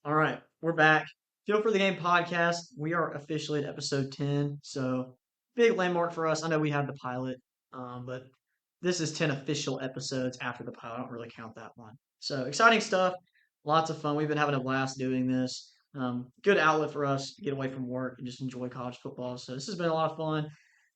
All right, we're back. Feel for the Game podcast. We are officially at episode 10, so big landmark for us. I know we had the pilot, but this is 10 official episodes after the pilot. I don't really count that one. So exciting stuff. Lots of fun. We've been having a blast doing this. Good outlet for us to get away from work and just enjoy college football. So this has been a lot of fun.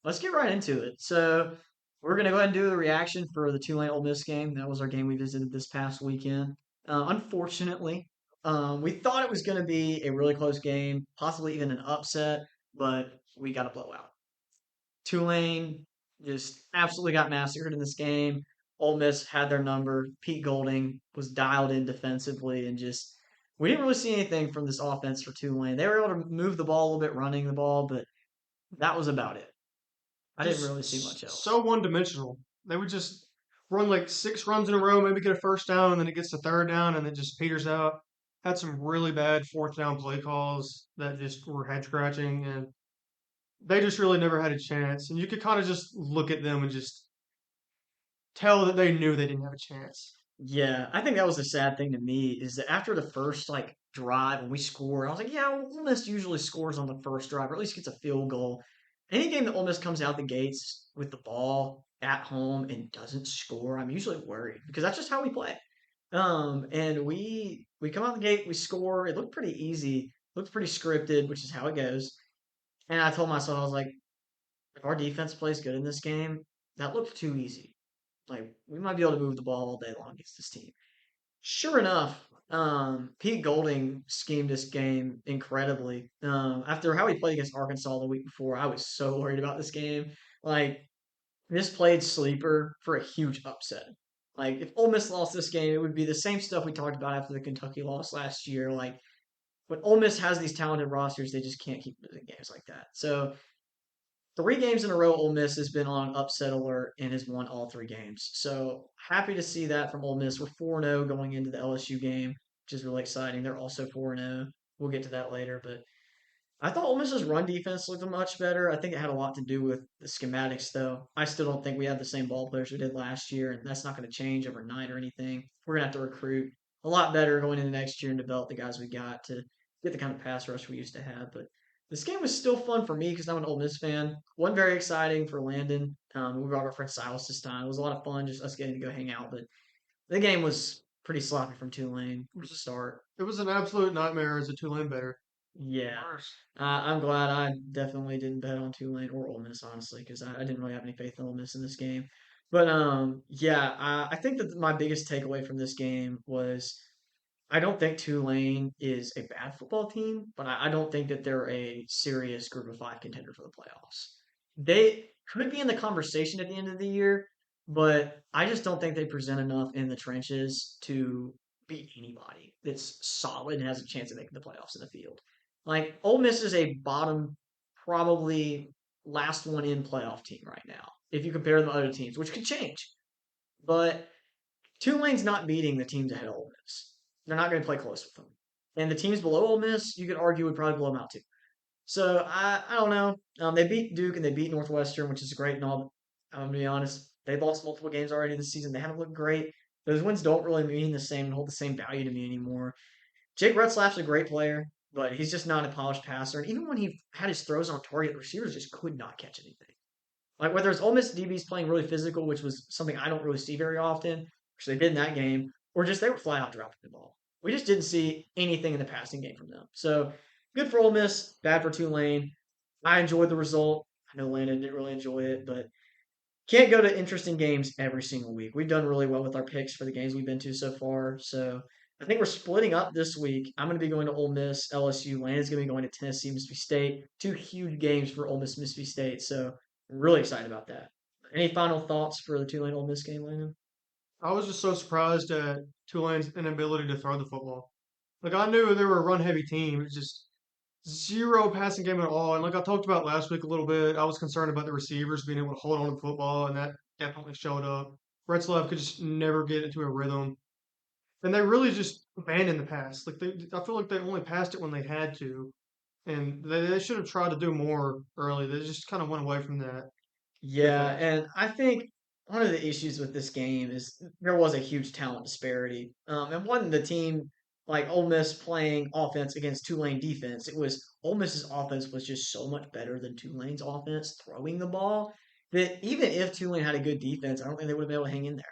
Let's get right into it. So we're going to go ahead and do the reaction for the Tulane Ole Miss game. That was our game we visited this past weekend. Unfortunately, we thought it was going to be a really close game, possibly even an upset, but we got a blowout. Tulane just absolutely got massacred in this game. Ole Miss had their number. Pete Golding was dialed in defensively, and just we didn't really see anything from this offense for Tulane. They were able to move the ball a little bit, running the ball, but that was about it. I didn't really see much So else. one-dimensional. They would just run like six runs in a row, maybe get a first down, and then it gets to third down, and it just peters out. Had some really bad fourth down play calls that just were head scratching, and they just really never had a chance. And you could kind of just look at them and just tell that they knew they didn't have a chance. Yeah, I think that was the sad thing to me is that after the first drive when we scored, I was like, yeah, well, Ole Miss usually scores on the first drive or at least gets a field goal. Any game that Ole Miss comes out the gates with the ball at home and doesn't score, I'm usually worried because that's just how we play. And we come out the gate, we score. It looked pretty easy, looked pretty scripted, which is how it goes. And I told myself, I was like, if our defense plays good in this game, that looked too easy. Like we might be able to move the ball all day long against this team. Sure enough, Pete Golding schemed this game incredibly. After how he played against Arkansas the week before, I was so worried about this game. Like this played sleeper for a huge upset. Like if Ole Miss lost this game, it would be the same stuff we talked about after the Kentucky loss last year. Like when Ole Miss has these talented rosters, they just can't keep losing games like that. So 3 games in a row, Ole Miss has been on upset alert and has won all 3 games. So happy to see that from Ole Miss. We're 4-0 going into the LSU game, which is really exciting. They're also 4-0. We'll get to that later, but I thought Ole Miss's run defense looked much better. I think it had a lot to do with the schematics, though. I still don't think we have the same ball players we did last year, and that's not going to change overnight or anything. We're going to have to recruit a lot better going into next year and develop the guys we got to get the kind of pass rush we used to have. But this game was still fun for me because I'm an Ole Miss fan. Wasn't very exciting for Landon. We brought our friend Silas this time. It was a lot of fun just us getting to go hang out, but the game was pretty sloppy from Tulane It from the was start. it was an absolute nightmare as a Tulane better. Yeah. Worse. I'm glad I definitely didn't bet on Tulane or Ole Miss, honestly, because I didn't really have any faith in Ole Miss in this game. But yeah, I think that my biggest takeaway from this game was I don't think Tulane is a bad football team, but I don't think that they're a serious group of 5 contender for the playoffs. They could be in the conversation at the end of the year, but I just don't think they present enough in the trenches to beat anybody that's solid and has a chance of making the playoffs in the field. Like Ole Miss is a bottom, probably last one in playoff team right now. If you compare them to other teams, which could change, but Tulane's not beating the teams ahead of Ole Miss. They're not going to play close with them. And the teams below Ole Miss, you could argue would probably blow them out too. So I don't know. They beat Duke and they beat Northwestern, which is great and all. I'm gonna be honest. They've lost multiple games already this season. They haven't looked great. Those wins don't really mean the same and hold the same value to me anymore. Jake Retzlaff's a great player, but he's just not a polished passer. And even when he had his throws on target, the receivers just could not catch anything. Like whether it's Ole Miss DBs playing really physical, which was something I don't really see very often, which they did in that game, or just they were flat out dropping the ball. We just didn't see anything in the passing game from them. So good for Ole Miss, bad for Tulane. I enjoyed the result. I know Landon didn't really enjoy it, but can't go to interesting games every single week. We've done really well with our picks for the games we've been to so far. So I think we're splitting up this week. I'm going to be going to Ole Miss, LSU. Landon's going to be going to Tennessee, Mississippi State. 2 huge games for Ole Miss, Mississippi State. So I'm really excited about that. Any final thoughts for the Tulane Ole Miss game, Landon? I was just so surprised at Tulane's inability to throw the football. Like I knew they were a run-heavy team. It's just zero passing game at all. And like I talked about last week a little bit, I was concerned about the receivers being able to hold on to the football, and that definitely showed up. Retzlaff could just never get into a rhythm, and they really just abandoned the pass. I feel like they only passed it when they had to, and they should have tried to do more early. They just kind of went away from that too Yeah, fast. and I think one of the issues with this game is there was a huge talent disparity. And one, the team like Ole Miss playing offense against Tulane defense. It was Ole Miss's offense was just so much better than Tulane's offense throwing the ball that even if Tulane had a good defense, I don't think they would have been able to hang in there.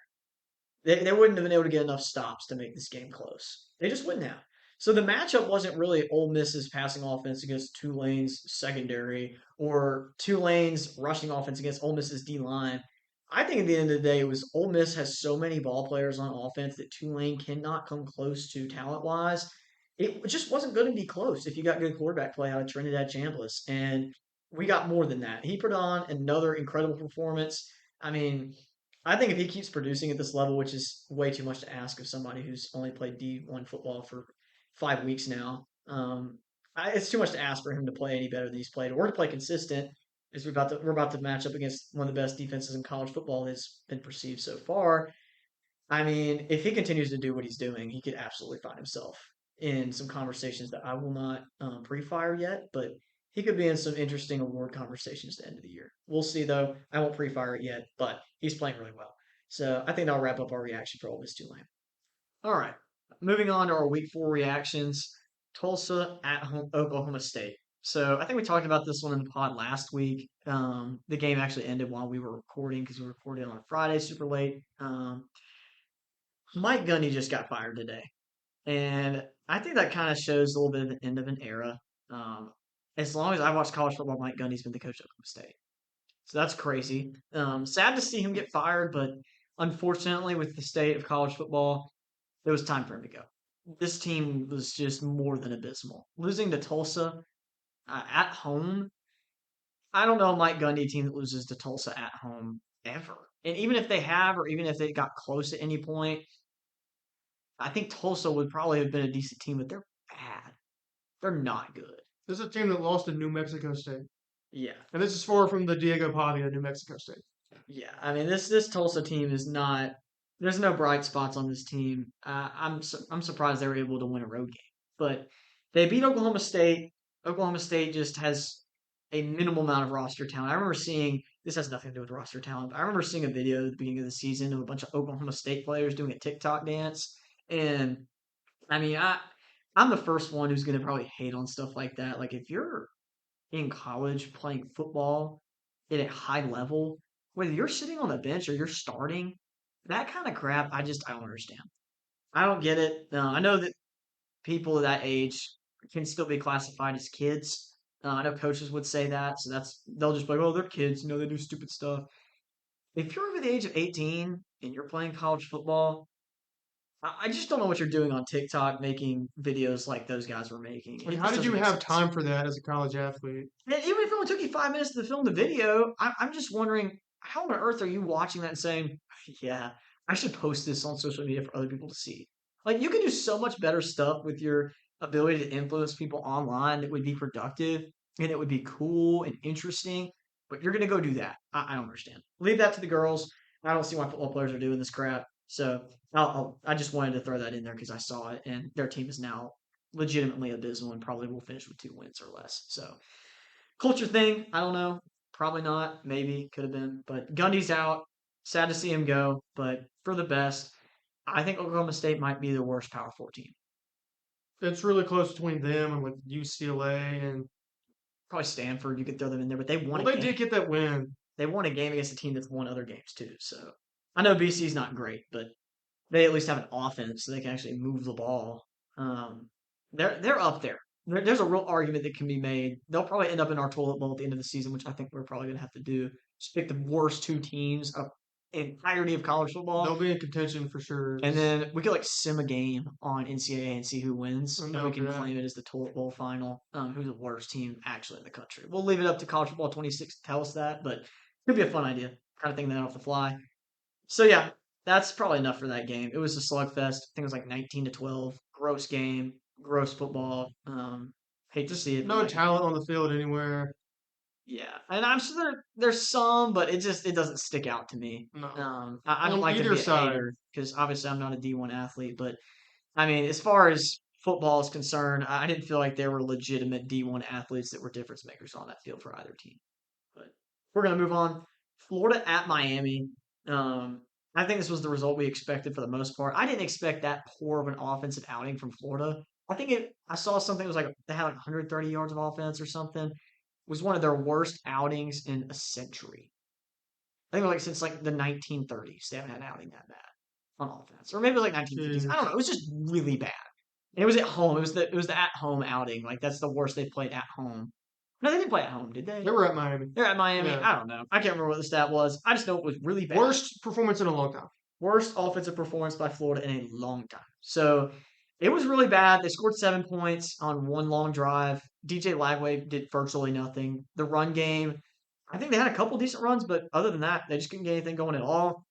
They wouldn't have been able to get enough stops to make this game close. They just wouldn't have. So the matchup wasn't really Ole Miss's passing offense against Tulane's secondary or Tulane's rushing offense against Ole Miss's D line. I think at the end of the day, it was Ole Miss has so many ball players on offense that Tulane cannot come close to talent wise. It just wasn't going to be close if you got good quarterback play out of Trinidad Chambliss. And we got more than that. He put on another incredible performance. I mean, I think if he keeps producing at this level, which is way too much to ask of somebody who's only played D1 football for 5 weeks now, it's too much to ask for him to play any better than he's played or to play consistent. As we're about to match up against one of the best defenses in college football has been perceived so far. I mean, if he continues to do what he's doing, he could absolutely find himself in some conversations that I will not pre-fire yet, but he could be in some interesting award conversations at the end of the year. We'll see, though. I won't pre-fire it yet, but he's playing really well. So I think that'll wrap up our reaction for Ole Miss Tulane. All right, moving on to our Week 4 reactions. Tulsa at home, Oklahoma State. So I think we talked about this one in the pod last week. The game actually ended while we were recording because we recorded on Friday super late. Mike Gundy just got fired today. And I think that kind of shows a little bit of the end of an era. Um, as long as I've watched college football, Mike Gundy's been the coach of Oklahoma State. So that's crazy. Sad to see him get fired, but unfortunately, with the state of college football, it was time for him to go. This team was just more than abysmal. Losing to Tulsa at home, I don't know a Mike Gundy team that loses to Tulsa at home ever. And even if they have, or even if they got close at any point, I think Tulsa would probably have been a decent team, but they're bad. They're not good. This is a team that lost to New Mexico State, Yeah, and this is far from the Diego Pavia, New Mexico State. yeah. I mean, this Tulsa team is not. There's no bright spots on this team. I'm surprised they were able to win a road game, but they beat Oklahoma State. Oklahoma State just has a minimal amount of roster talent. I remember seeing this has nothing to do with roster talent, but I remember seeing a video at the beginning of the season of a bunch of Oklahoma State players doing a TikTok dance, and I mean, I'm the first one who's gonna probably hate on stuff like that. Like if you're in college playing football at a high level, whether you're sitting on the bench or you're starting, that kind of crap, I don't understand. I don't get it. I know that people of that age can still be classified as kids. I know coaches would say that, so they'll just be like, oh, they're kids, they do stupid stuff. If you're over the age of 18 and you're playing college football, I just don't know what you're doing on TikTok making videos like those guys were making. Like, It how just did doesn't you make have sense. time for that as a college athlete? And even if it only took you 5 minutes to film the video, I'm just wondering how on earth are you watching that and saying, yeah, I should post this on social media for other people to see? Like, you can do so much better stuff with your ability to influence people online that would be productive and it would be cool and interesting, but you're going to go do that. I don't understand. Leave that to the girls. I don't see why football players are doing this crap. So I just wanted to throw that in there because I saw it, and their team is now legitimately abysmal and probably will finish with 2 wins or less. So culture thing, I don't know. Probably not. Maybe could have been. But Gundy's out. Sad to see him go, but for the best. I think Oklahoma State might be the worst Power Four team. It's really close between them and like UCLA, and Probably Stanford. You could throw them in there, but they won well, a they game. did get that win. They won a game against a team that's won other games too. So I know BC's not great, but they at least have an offense so they can actually move the ball. Um, they're up there. There's a real argument that can be made. They'll probably end up in our toilet bowl at the end of the season, which I think we're probably going to have to do. Just pick the worst two teams of entirety of college They'll football, be in contention for sure. and then we could like sim a game on NCAA and see who wins, I'm and we down for can that. claim it as the toilet bowl final. Who's the worst team actually in the country? We'll leave it up to college football 26 to tell us that, but it could be a fun idea. Kind of thinking that off the fly. So yeah, that's probably enough for that game. It was a slugfest. I think it was like 19-12. Gross game, gross football. Hate to Just see it, but no like talent on the field anywhere. yeah, and I'm sure there's some, but it doesn't stick out to me. No, I don't on like to either be a side. hater because obviously I'm not a D1 athlete, but I mean as far as football is concerned, I didn't feel like there were legitimate D1 athletes that were difference makers on that field for either team. But we're gonna move on. Florida at Miami. Um, I think this was the result we expected for the most part. I didn't expect that poor of an offensive outing from Florida. I saw something that was like they had like 130 yards of offense or something. It was one of their worst outings in a century. I think like since like the 1930s, they haven't had an outing that bad on offense, or maybe it was like 1950s. I don't know. Jeez. It was just really bad. And it was at home. It was the at home outing. Like that's the worst they played at home. No, they didn't play at home, did They they? were at Miami. They're at Miami. Yeah. I don't know. I can't remember what the stat was. I just know it was really bad. Worst performance in a long time. Worst offensive performance by Florida in a long time. So it was really bad. They scored 7 points on one long drive. DJ Lagway did virtually nothing. The run game, I think they had a couple decent runs, but other than that, they just couldn't get anything going at all.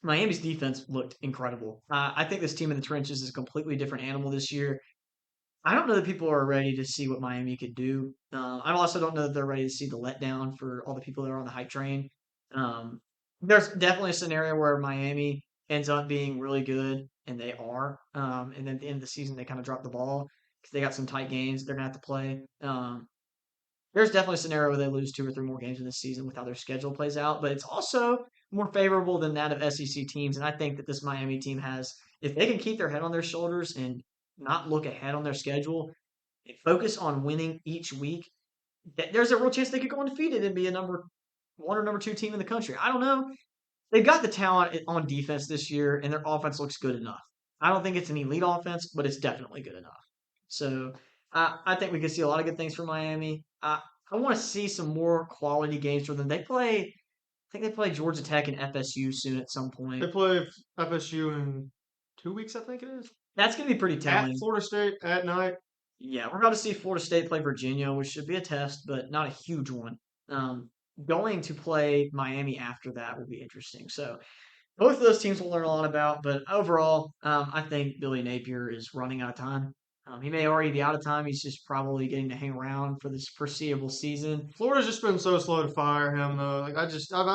Miami's defense looked incredible. I think this team in the trenches is a completely different animal this year. I don't know that people are ready to see what Miami could do. I also don't know that they're ready to see the letdown for all the people that are on the hype train. Um, there's definitely a scenario where Miami ends up being really good, and they are. And then at the end of the season, they kind of drop the ball because they got some tight games they're going to have to play. There's definitely a scenario where they lose two or three more games in this season with how their schedule plays out, but it's also more favorable than that of SEC teams. And I think that this Miami team has, if they can keep their head on their shoulders and not look ahead on their schedule and focus on winning each week, there's a real chance they could go undefeated and be a number one or number two team in the country. I don't know. They've got the talent on defense this year, and their offense looks good enough. I don't think it's an elite offense, but it's definitely good enough. So I think we could see a lot of good things from Miami. I want to see some more quality games for them. I think they play Georgia Tech and FSU soon at some They point. play FSU in 2 weeks, I think it is. That's going to be pretty At telling. Florida State at night. Yeah, we're about to see Florida State play Virginia, which should be a test, but not a huge one. Um, Going to play Miami after that will be interesting. So both of those teams will learn a lot about, but overall, I think Billy Napier is running out of time. He may already be out of time. He's just probably getting to hang around for this foreseeable season. Florida's just been so slow to fire him though. Like I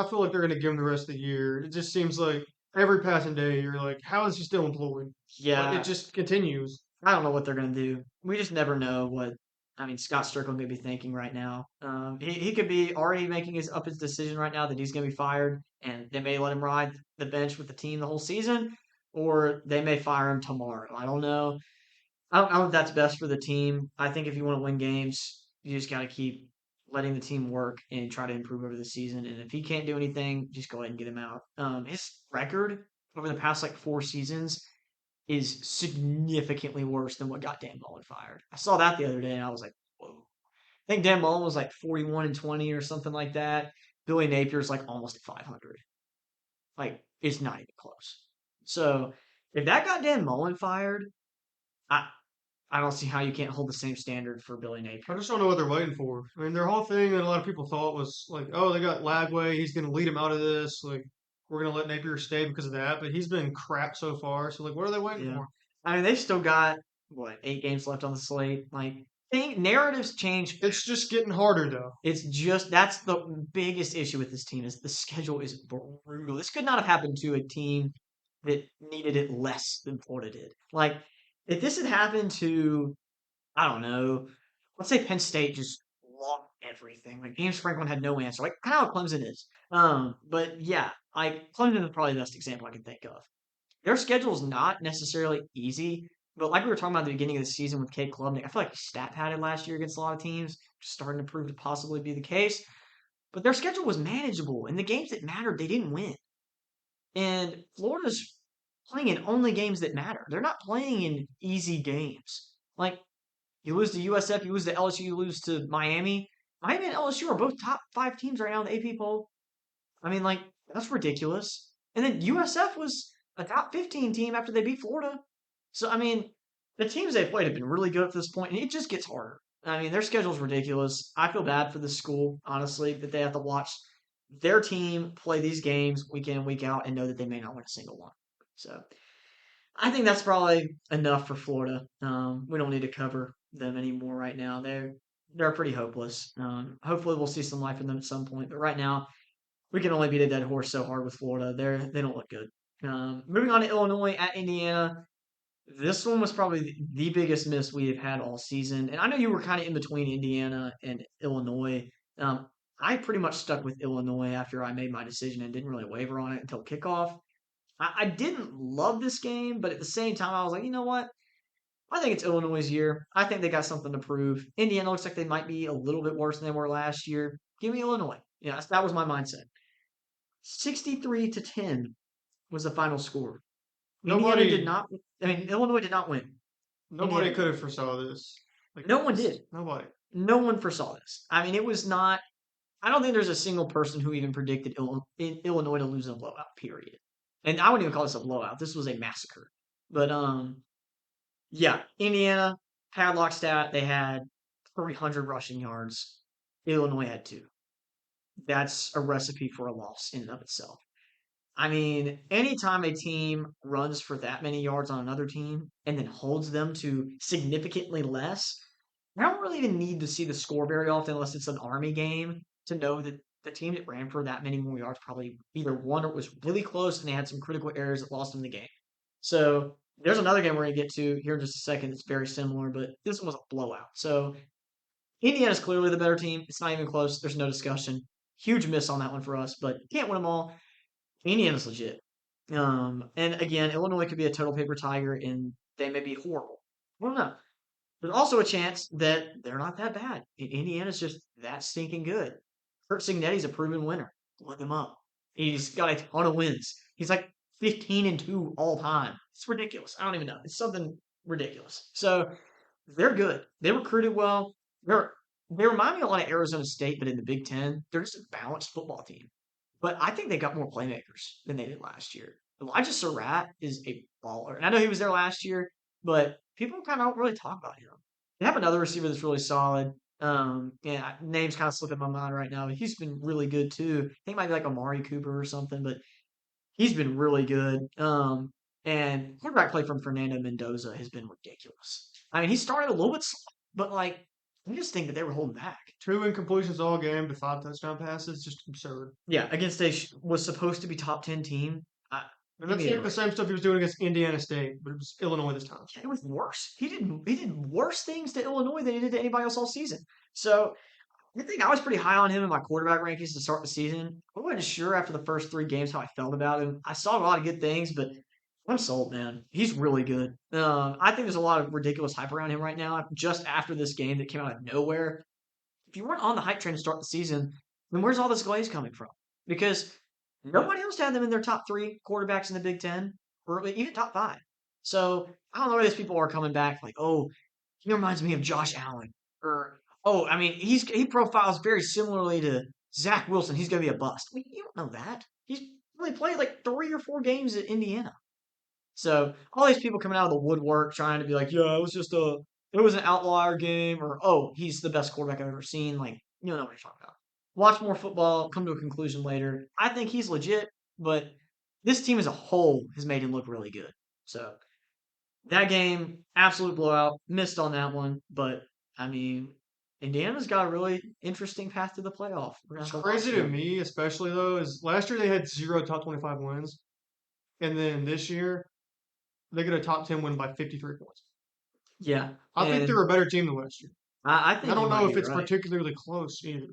feel like they're gonna give him the rest of the year. It just seems like every passing day you're like, how is he still employed? Like it Yeah, just continues. I don't know what they're going to do. We just never know what. I mean, Scott Strickland could be thinking right now. He could be already making his decision right now that he's going to be fired, and they may let him ride the bench with the team the whole season, or they may fire him tomorrow. I don't know. I don't know if that's best for the team. I think if you want to win games, you just got to keep letting the team work and try to improve over the season. And if he can't do anything, just go ahead and get him out. His record over the past like 4 seasons is significantly worse than what got Dan Mullen fired. I saw that the other day and I was like, whoa. I think Dan Mullen was like 41-20 or something like that. Billy Napier's like almost at 500. Like it's not even close. So if that got Dan Mullen fired, I I don't see how you can't hold the same standard for Billy I Napier. just don't know what they're waiting for. I mean, their whole thing that a lot of people thought was like, oh, they got Lagway, he's gonna lead them out of this. Like, we're gonna let Napier stay because of that. But he's been crap so far. So like, what are they waiting Yeah. for? I mean, they've still got what 8 games left on the slate. Like, narratives change. It's just getting harder though. It's just that's the biggest issue with this team is the schedule is brutal. This could not have happened to a team that needed it less than Florida did. Like, if this had happened to, I don't know, let's say Penn State just lost everything. Like James Franklin had no answer. Like kind of how Clemson is. But yeah, like Clemson is probably the best example I can think of. Their schedule is not necessarily easy, but like we were talking about at the beginning of the season with Cade Klubnik, I feel like he stat padded last year against a lot of teams, starting to prove to possibly be the case. But their schedule was manageable, and the games that mattered, they didn't win. And Florida's playing in only games that matter. They're not playing in easy games. Like you lose to USF, you lose to LSU, you lose to Miami. Miami and LSU are both top five teams right now in the AP poll. I mean, like, that's ridiculous. And then USF was a top 15 team after they beat Florida. So, I mean, the teams they've played have been really good at this point, and it just gets harder. I mean, their schedule's ridiculous. I feel bad for the school, honestly, that they have to watch their team play these games week in and week out and know that they may not win a single one. So, I think that's probably enough for Florida. We don't need to cover them anymore right now. They're pretty hopeless. Hopefully, we'll see some life in them at some point. But right now, we can only beat a dead horse so hard with Florida. They don't look good. Moving on to Illinois at Indiana. This one was probably the biggest miss we have had all season. And I know you were kind of in between Indiana and Illinois. Um, I pretty much stuck with Illinois after I made my decision and didn't really waver on it until kickoff. I didn't love this game, but at the same time, I was like, you know what? I think it's Illinois' year. I think they got something to prove. Indiana looks like they might be a little bit worse than they were last year. Give me Illinois. Yeah, that was my mindset. 63-10 was the final score. Indiana did Nobody, not. I mean, Illinois did not win. nobody Indiana could did. have foresaw this. Like No one this, did. nobody. No one foresaw this. I mean, it was not. I don't think there's a single person who even predicted Illinois to lose in a blowout. Period. And I wouldn't even call this a blowout. This was a massacre. But yeah, Indiana padlock stat. They had 300 rushing yards. Illinois had two. That's a recipe for a loss in and of itself. I mean, anytime a team runs for that many yards on another team and then holds them to significantly less, I don't really even need to see the score very often unless it's an Army game to know that the team that ran for that many more yards probably either won or was really close and they had some critical errors that lost them the game. So there's another game we're going to get to here in just a second that's very similar, but this one was a blowout. So Indiana's clearly the better team. It's not even close. There's no discussion. Huge miss on that one for us, but can't win them all. Indiana's legit. And again, Illinois could be a total paper tiger and they may be horrible. I don't know. There's also a chance that they're not that bad. Indiana's just that stinking good. Kurt Cignetti's a proven winner. Look him up. He's got a ton of wins. He's like 15-2 all time. It's ridiculous. I don't even know. It's something ridiculous. So they're good. They recruited well. They're they remind me a lot of Arizona State, but in the Big Ten, they're just a balanced football team. But I think they got more playmakers than they did last year. Elijah Surratt is a baller. And I know he was there last year, but people kind of don't really talk about him. They have another receiver that's really solid. Yeah, name's kind of slipping my mind right now, but he's been really good too. I think it might be like Amari Cooper or something, but he's been really good. And quarterback play from Fernando Mendoza has been ridiculous. I mean, he started a little bit slow, but like, I just think that they were holding back. 2 incompletions all game to 5 touchdown passes, just absurd. Yeah, against a was supposed to be top 10 team. And Give that's me a like the break. same stuff he was doing against Indiana State, but it was Illinois this time. It was worse. He did worse things to Illinois than he did to anybody else all season. So I think I was pretty high on him in my quarterback rankings to start the season. I wasn't sure after the first three games how I felt about him. I saw a lot of good things, but I'm sold, man. He's really good. I think there's a lot of ridiculous hype around him right now. Just after this game that came out of nowhere, if you weren't on the hype train to start the season, then where's all this glaze coming from? Because nobody else had them in their top three quarterbacks in the Big Ten, or even top five. So I don't know where these people are coming back like, oh, he reminds me of Josh Allen, or oh, I mean, he profiles very similarly to Zach Wilson. He's going to be a bust. I mean, you don't know that. He's only played like 3 or 4 games at Indiana. So all these people coming out of the woodwork trying to be like, yeah, it was an outlier game, or oh, he's the best quarterback I've ever seen. Like, you don't know what you're talking about. Watch more football, come to a conclusion later. I think he's legit, but this team as a whole has made him look really good. So that game, absolute blowout. Missed on that one, but I mean, Indiana's got a really interesting path to the playoff. We're gonna What's have to watch crazy to here. me, especially though, is last year they had 0 top 25 wins, and then this year they get a top 10 win by 53 points. Yeah, I think they're and a better team than last year. I And I think you don't might know be if it's right. particularly close either.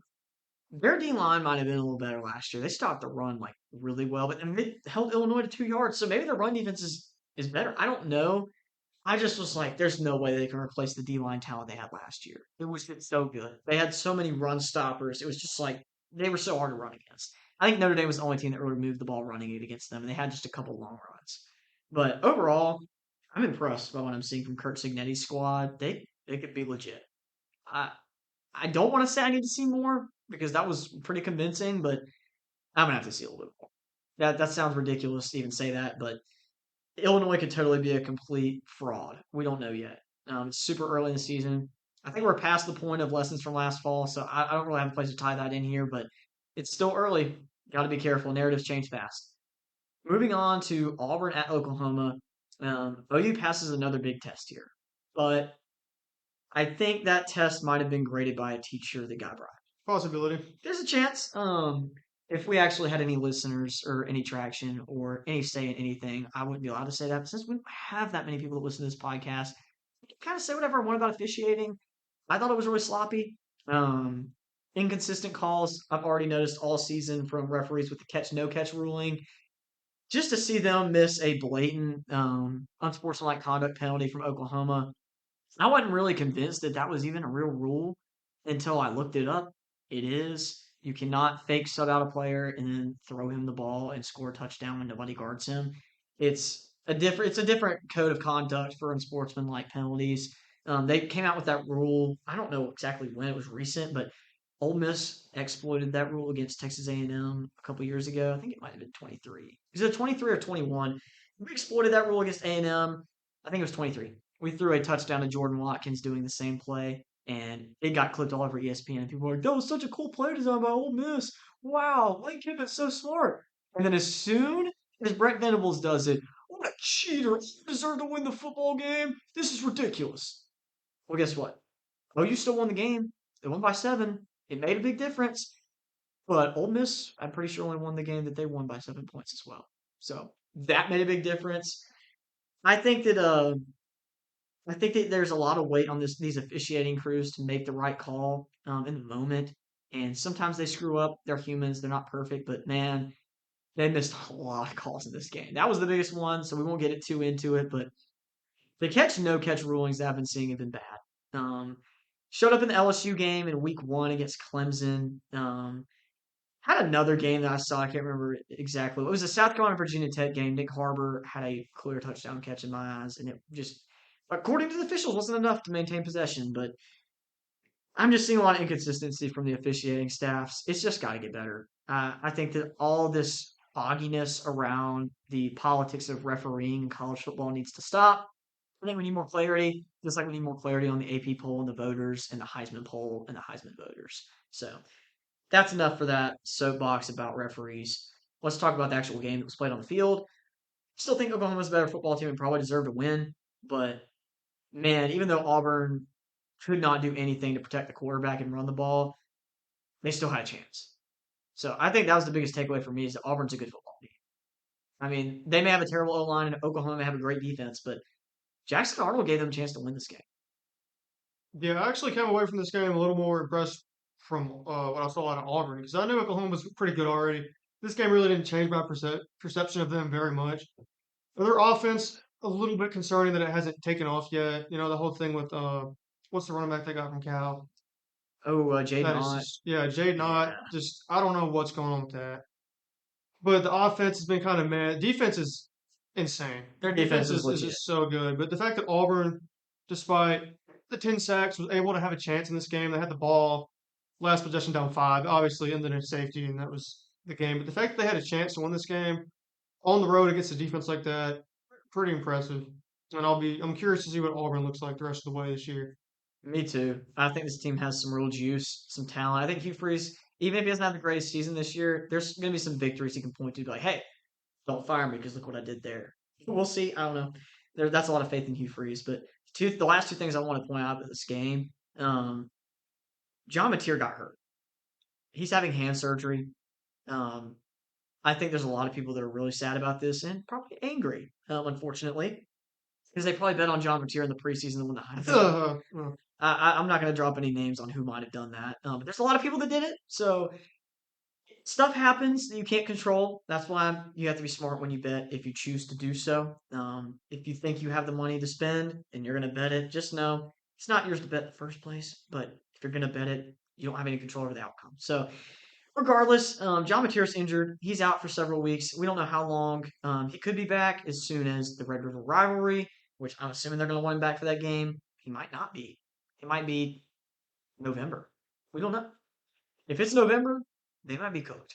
Their D line might have been a little better last year. They stopped the run like really well, but and they held Illinois to 2 yards. So maybe their run defense is better. I don't know. I just was like, there's no way they can replace the D line talent they had last year. It was just so good. They had so many run stoppers. It was just like they were so hard to run against. I think Notre Dame was the only team that really moved the ball running it against them, and they had just a couple long runs. But overall, I'm impressed by what I'm seeing from Kurt Cignetti's squad. They could be legit. I I don't want to say I need to see more because that was pretty convincing, but I'm gonna have to see a little bit more. That sounds ridiculous to even say that, but Illinois could totally be a complete fraud. We don't know yet. It's super early in the season. I think we're past the point of lessons from last fall, so I don't really have a place to tie that in here, but it's still early. Got to be careful. Narratives change fast. Moving on to Auburn at Oklahoma. OU passes another big test here, but I think that test might have been graded by a teacher that got bribed. Possibility. There's a chance. If we actually had any listeners or any traction or any say in anything, I wouldn't be allowed to say that. But since we don't have that many people that listen to this podcast, I can kind of say whatever I want about officiating. I thought it was really sloppy. Um, Inconsistent calls. I've already noticed all season from referees with the catch no catch ruling. just to see them miss a blatant unsportsmanlike conduct penalty from Oklahoma, I wasn't really convinced that that was even a real rule until I looked it up. It is. You cannot fake sub out a player and then throw him the ball and score a touchdown when nobody guards him. It's a different code of conduct for unsportsmanlike penalties. They came out with that rule. I don't know exactly when it was recent, but Ole Miss exploited that rule against Texas A&M a couple years ago. I think it might have been 23. Is it 23 or 21? We exploited that rule against A&M. I think it was 23. We threw a touchdown to Jordan Watkins doing the same play, and it got clipped all over ESPN. And people were like, "That was such a cool play design by Ole Miss. Wow, Lane Kiffin's so smart." And then as soon as Brent Venables does it, what a cheater! You deserve to win the football game. This is ridiculous. Well, guess what? OU still won the game. They won by 7. It made a big difference. But Ole Miss, I'm pretty sure only won the game that they won by 7 points as well. So that made a big difference. I think that I think that there's a lot of weight on these officiating crews to make the right call in the moment, and sometimes they screw up. They're humans; they're not perfect, but man, they missed a lot of calls in this game. That was the biggest one, so we won't get it too into it. But the catch no catch rulings that I've been seeing have been bad. Um, Showed up in the LSU game in Week 1 against Clemson. Had another game that I saw. I can't remember exactly. It was a South Carolina Virginia Tech game. Nick Harbor had a clear touchdown catch in my eyes, and it just, according to the officials, wasn't enough to maintain possession. But I'm just seeing a lot of inconsistency from the officiating staffs. It's just got to get better. I think that all this fogginess around the politics of refereeing in college football needs to stop. I think we need more clarity, just like we need more clarity on the AP poll and the voters and the Heisman poll and the Heisman voters. So that's enough for that soapbox about referees. Let's talk about the actual game that was played on the field. Still think Oklahoma's a better football team and probably deserved to win, but man, even though Auburn could not do anything to protect the quarterback and run the ball, they still had a chance. So I think that was the biggest takeaway for me is that Auburn's a good football team. I mean, they may have a terrible O line and Oklahoma may have a great defense, but Jackson Arnold gave them a chance to win this game. Yeah, I actually came away from this game a little more impressed from what I saw out of Auburn because I knew Oklahoma was pretty good already. This game really didn't change my perception of them very much. Their offense, a little bit concerning that it hasn't taken off yet. You know, the whole thing with what's the running back they got from Cal? Oh, Jaden That is Ott. just yeah, Jade Knott. Yeah. Just I don't know what's going on with that. But the offense has been kind of mad. Defense is insane. Their defense Defense is is legit. just so good. But the fact that Auburn, despite the 10 sacks, was able to have a chance in this game. They had the ball, last possession down 5, obviously ended in safety, and that was the game. But the fact that they had a chance to win this game on the road against a defense like that, pretty impressive. And I'm curious to see what Auburn looks like the rest of the way this year. Me too. I think this team has some real juice, some talent. I think Hugh Freeze, even if he doesn't have the greatest season this year, there's going to be some victories he can point to, be like, hey, don't fire me because look what I did there. We'll see. I don't know. That's a lot of faith in Hugh Freeze. But the last two things I want to point out about this game, um, John Mateer got hurt. He's having hand surgery. Um, I think there's a lot of people that are really sad about this and probably angry, unfortunately, because they probably bet on John Mateer in the preseason to win the Heisman. Uh, I'm not going to drop any names on who might have done that. But there's a lot of people that did it. So stuff happens that you can't control. That's why you have to be smart when you bet if you choose to do so. If you think you have the money to spend and you're going to bet it, just know it's not yours to bet in the first place. But if you're going to bet it, you don't have any control over the outcome. So regardless, John Mateer's injured. He's out for several weeks. We don't know how long. He could be back as soon as the Red River rivalry, which I'm assuming they're going to want him back for that game. He might not be. It might be November. We don't know. If it's November, they might be cooked.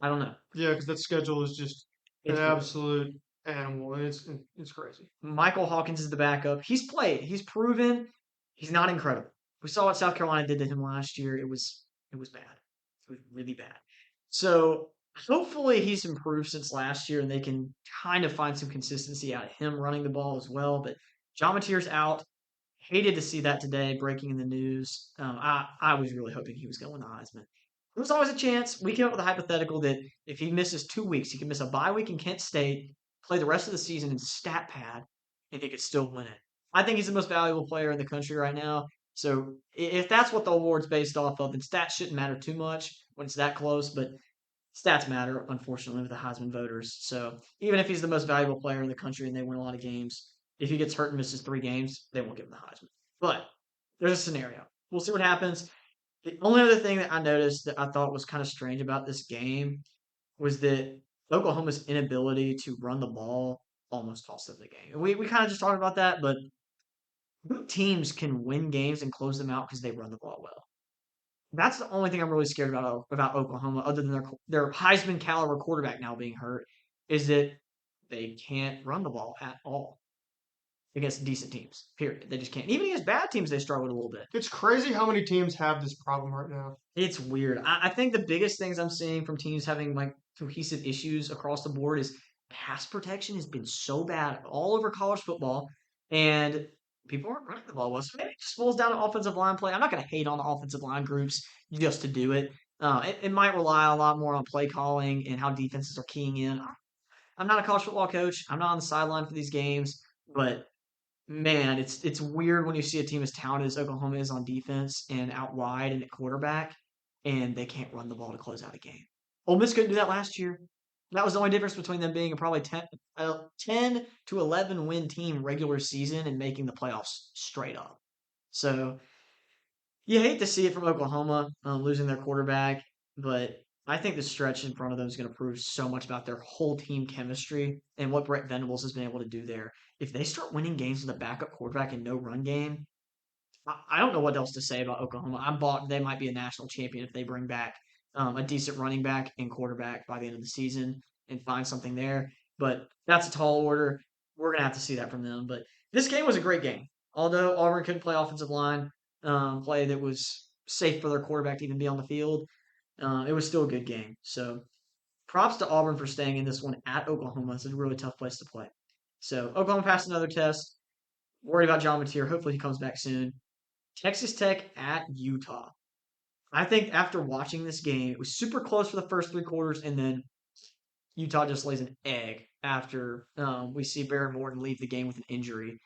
I don't know. yeah, because that schedule is just an It's brutal. absolute animal. It's crazy. Michael Hawkins is the backup. He's played. He's proven. He's not incredible. We saw what South Carolina did to him last year. It was bad. It was really bad. So hopefully he's improved since last year, and they can kind of find some consistency out of him running the ball as well. But John Mateer's out. Hated to see that today, breaking in the news. I was really hoping he was going to Heisman. There's always a chance. We came up with a hypothetical that if he misses 2 weeks, he can miss a bye week in Kent State, play the rest of the season in stat pad, and he could still win it. I think he's the most valuable player in the country right now. So if that's what the award's based off of, then stats shouldn't matter too much when it's that close. But stats matter, unfortunately, with the Heisman voters. So even if he's the most valuable player in the country and they win a lot of games, if he gets hurt and misses 3 games, they won't give him the Heisman. But there's a scenario. We'll see what happens. The only other thing that I noticed that I thought was kind of strange about this game was that Oklahoma's inability to run the ball almost cost them the game. And we kind of just talked about that, but good teams can win games and close them out because they run the ball well. That's the only thing I'm really scared about Oklahoma, other than their Heisman caliber quarterback now being hurt, is that they can't run the ball at all against decent teams. Period. They just can't. Even against bad teams, they struggled a little bit. It's crazy how many teams have this problem right now. It's weird. I think the biggest things I'm seeing from teams having like cohesive issues across the board is pass protection has been so bad all over college football, and people aren't running the ball well. So maybe it just boils down to offensive line play. I'm not going to hate on the offensive line groups just to do it. It might rely a lot more on play calling and how defenses are keying in. I'm not a college football coach. I'm not on the sideline for these games, but man, it's weird when you see a team as talented as Oklahoma is on defense and out wide and at quarterback, and they can't run the ball to close out a game. Ole Miss couldn't do that last year. That was the only difference between them being a probably 10 to 11 win team regular season and making the playoffs straight up. So you hate to see it from Oklahoma losing their quarterback, but I think the stretch in front of them is going to prove so much about their whole team chemistry and what Brett Venables has been able to do there. If they start winning games with a backup quarterback and no run game, I don't know what else to say about Oklahoma. I'm bought they might be a national champion if they bring back a decent running back and quarterback by the end of the season and find something there. But that's a tall order. We're gonna have to see that from them. But this game was a great game. Although Auburn couldn't play offensive line play that was safe for their quarterback to even be on the field, it was still a good game. So props to Auburn for staying in this one at Oklahoma. It's a really tough place to play. So Oklahoma passed another test. Worried about John Mateer. Hopefully he comes back soon. Texas Tech at Utah. I think after watching this game, it was super close for the first 3 quarters, and then Utah just lays an egg after we see Baron Morton leave the game with an injury.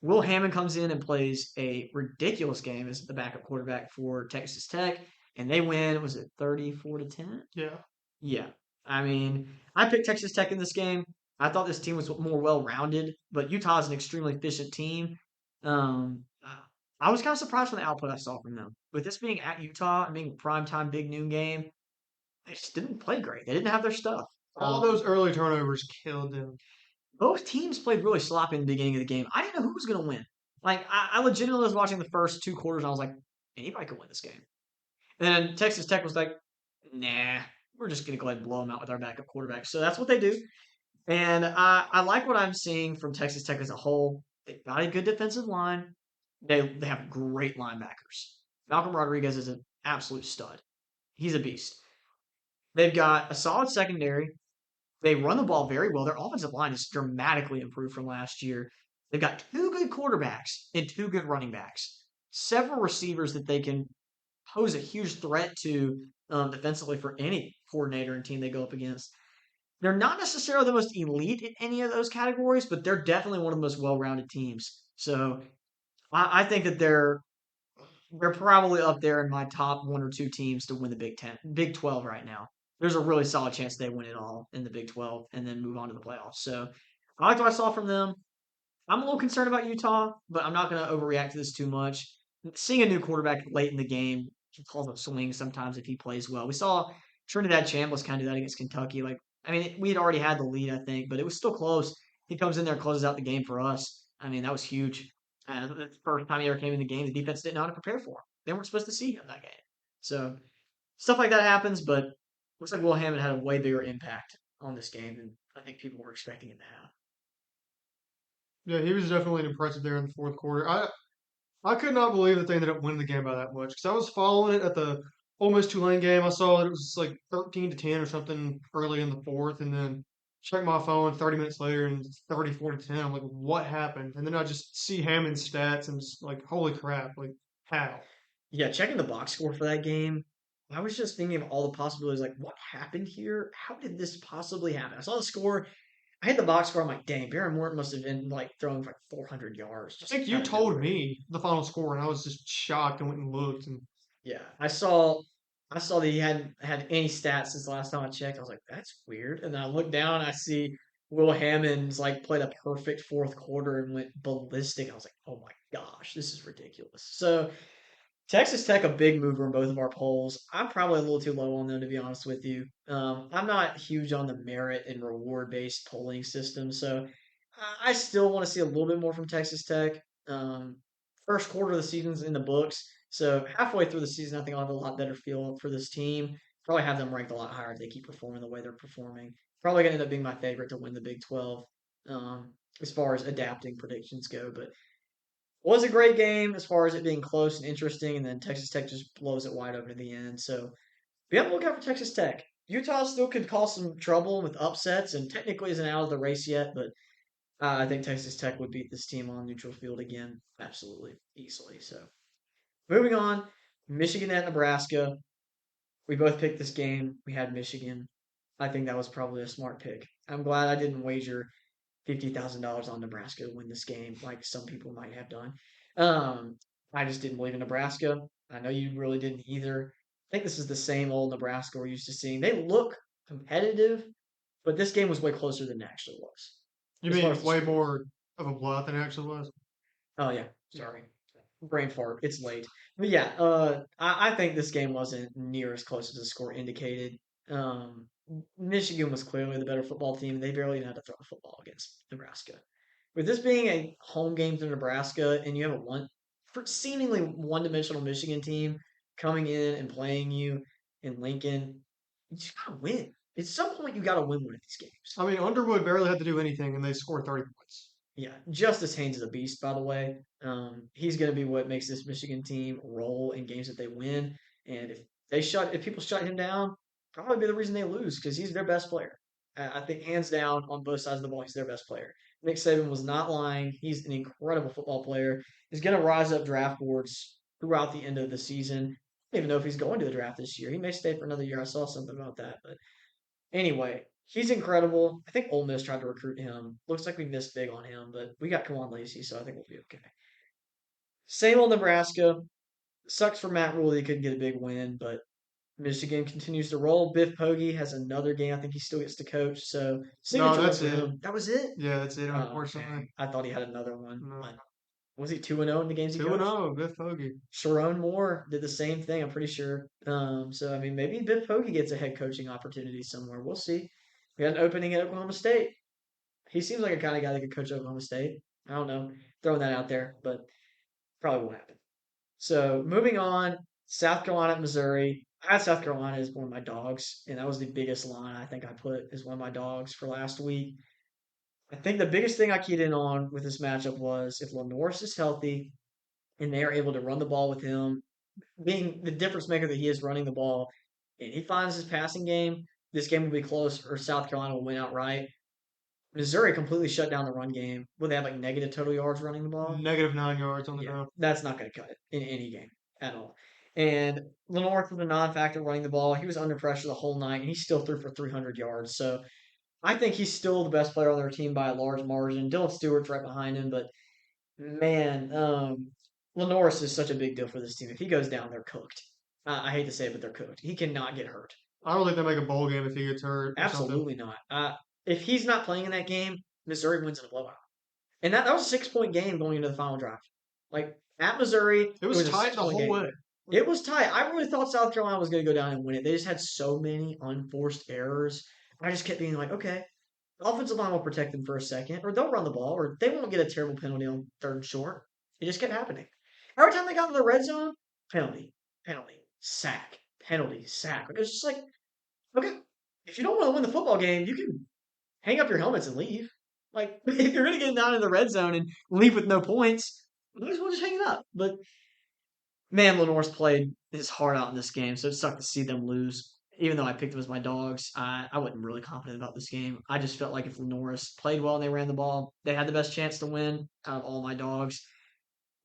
Will Hammond comes in and plays a ridiculous game as the backup quarterback for Texas Tech, and they win. Was it 34-10? Yeah. Yeah. I mean, I picked Texas Tech in this game. I thought this team was more well rounded, but Utah is an extremely efficient team. Um, I was kind of surprised from the output I saw from them. With this being at Utah and being a primetime big noon game, they just didn't play great. They didn't have their stuff. All those early turnovers killed them. Both teams played really sloppy in the beginning of the game. I didn't know who was going to win. Like, I legitimately was watching the first 2 quarters and I was like, anybody could win this game. And then Texas Tech was like, nah, we're just going to go ahead and blow them out with our backup quarterback. So that's what they do. And I like what I'm seeing from Texas Tech as a whole. They've got a good defensive line. They have great linebackers. Malcolm Rodriguez is an absolute stud. He's a beast. They've got a solid secondary. They run the ball very well. Their offensive line is dramatically improved from last year. They've got 2 good quarterbacks and 2 good running backs. Several receivers that they can pose a huge threat to defensively for any coordinator and team they go up against. They're not necessarily the most elite in any of those categories, but they're definitely one of the most well-rounded teams. So I think that they're probably up there in my top 1 or 2 teams to win the Big 12 right now. There's a really solid chance they win it all in the Big 12 and then move on to the playoffs. So I liked what I saw from them. I'm a little concerned about Utah, but I'm not going to overreact to this too much. Seeing a new quarterback late in the game can cause a swing sometimes if he plays well. We saw Trinidad Chambliss kind of do that against Kentucky. Like, I mean, we had already had the lead, I think, but it was still close. He comes in there and closes out the game for us. I mean, that was huge. The first time he ever came in the game, the defense didn't know how to prepare for him. They weren't supposed to see him that game. So stuff like that happens, but looks like Will Hammond had a way bigger impact on this game than I think people were expecting him to have. Yeah, he was definitely impressive there in the fourth quarter. I could not believe that they ended up winning the game by that much because I was following it at the Ole Miss Tulane game. I saw that it was like 13-10 or something early in the fourth, and then checked my phone 30 minutes later and it's 34-10. I'm like, what happened? And then I just see Hammond's stats and just like, holy crap! Like, how? Yeah, checking the box score for that game, I was just thinking of all the possibilities. Like, what happened here? How did this possibly happen? I saw the score. I hit the box score. I'm like, dang, Baron Morton must have been like throwing for like 400 yards I just think you out of told nowhere. me the final score, and I was just shocked and went and looked. And Yeah, I saw. I saw that he hadn't had any stats since the last time I checked. I was like, that's weird. And then I looked down, I see Will Hammond's like played a perfect fourth quarter and went ballistic. I was like, oh my gosh, this is ridiculous. So Texas Tech, a big mover in both of our polls. I'm probably a little too low on them, to be honest with you. I'm not huge on the merit and reward based polling system, so I still want to see a little bit more from Texas Tech. Um, First quarter of the season's in the books, so halfway through the season, I think I'll have a lot better feel for this team. Probably have them ranked a lot higher if they keep performing the way they're performing. Probably going to end up being my favorite to win the Big 12 as far as adapting predictions go, but was a great game as far as it being close and interesting, and then Texas Tech just blows it wide open at the end. So be on the lookout for Texas Tech. Utah still could cause some trouble with upsets, and technically isn't out of the race yet, but I think Texas Tech would beat this team on neutral field again, absolutely easily. So moving on, Michigan at Nebraska. We both picked this game. We had Michigan. I think that was probably a smart pick. I'm glad I didn't wager $50,000 on Nebraska to win this game, like some people might have done. Um, I just didn't believe in Nebraska. I know you really didn't either. I think this is the same old Nebraska we're used to seeing. They look competitive, but this game was way closer than it actually was, You as far as mean the way score. more of a blowout than it actually was? Oh yeah, Yeah. sorry, brain fart. It's late, but yeah, I think this game wasn't near as close as the score indicated. Um, Michigan was clearly the better football team. They barely even had to throw a football against Nebraska. With this being a home game to Nebraska, and you have a seemingly one-dimensional Michigan team coming in and playing you in Lincoln, you just gotta win. At some point, you gotta win one of these games. I mean, Underwood barely had to do anything, and they scored 30 points. Yeah, Justice Haynes is a beast, by the way. He's going to be what makes this Michigan team roll in games that they win. And if people shut him down, probably be the reason they lose because he's their best player. I think hands down on both sides of the ball, he's their best player. Nick Saban was not lying. He's an incredible football player. He's going to rise up draft boards throughout the end of the season. I don't even know if he's going to the draft this year. He may stay for another year. I saw something about that, but anyway, he's incredible. I think Ole Miss tried to recruit him. Looks like we missed big on him, but we got Kawan Lacey, so I think we'll be okay. Same old Nebraska. Sucks for Matt Rule that he couldn't get a big win, but Michigan continues to roll. Biff Poggi has another game. I think he still gets to coach, so No, signature win that's for it. him. That was it. Yeah, that's it. Oh, Unfortunately, okay. I thought he had another one. no. But was he 2-0 in the games he 2 and coached? 0, Biff Hoagie. Sharon Moore did the same thing, I'm pretty sure. So I mean, maybe Biff Poggi gets a head coaching opportunity somewhere. We'll see. We had an opening at Oklahoma State. He seems like a kind of guy that could coach Oklahoma State. I don't know, throwing that out there, but probably won't happen. So moving on, South Carolina, Missouri. I had South Carolina as one of my dogs, and that was the biggest line I think I put as one of my dogs for last week. I think the biggest thing I keyed in on with this matchup was if Lenorris is healthy and they are able to run the ball with him, being the difference maker that he is running the ball, and he finds his passing game, this game will be close, or South Carolina will win outright. Missouri completely shut down the run game. Will they have like negative total yards running the ball? -9 yards on the Yeah, ground. that's not going to cut it in any game at all. And Lenore was a non-factor running the ball. He was under pressure the whole night, and he still threw for 300 yards. So I think he's still the best player on their team by a large margin. Dylan Stewart's right behind him, but man, Lenoris is such a big deal for this team. If he goes down, they're cooked. I hate to say it, but they're cooked. He cannot get hurt. I don't think they make a bowl game if he gets hurt or something. Absolutely not. If he's not playing in that game, Missouri wins in a blowout. And that was a 6 point game going into the final drive. Like at Missouri, It it was was a tight six the point whole game. way. It was tight. I really thought South Carolina was going to go down and win it. They just had so many unforced errors. I just kept being like, okay, the offensive line will protect them for a second, or they'll run the ball, or they won't get a terrible penalty on third and short. It just kept happening. Every time they got in the red zone, penalty, penalty, sack, penalty, sack. It was just like, okay, if you don't want to win the football game, you can hang up your helmets and leave. Like, if you're going to get down in the red zone and leave with no points, might as well just hang it up. But man, Lenore's played his heart out in this game, so it sucked to see them lose. Even though I picked them as my dogs, I wasn't really confident about this game. I just felt like if Lenore's played well and they ran the ball, they had the best chance to win out of all my dogs.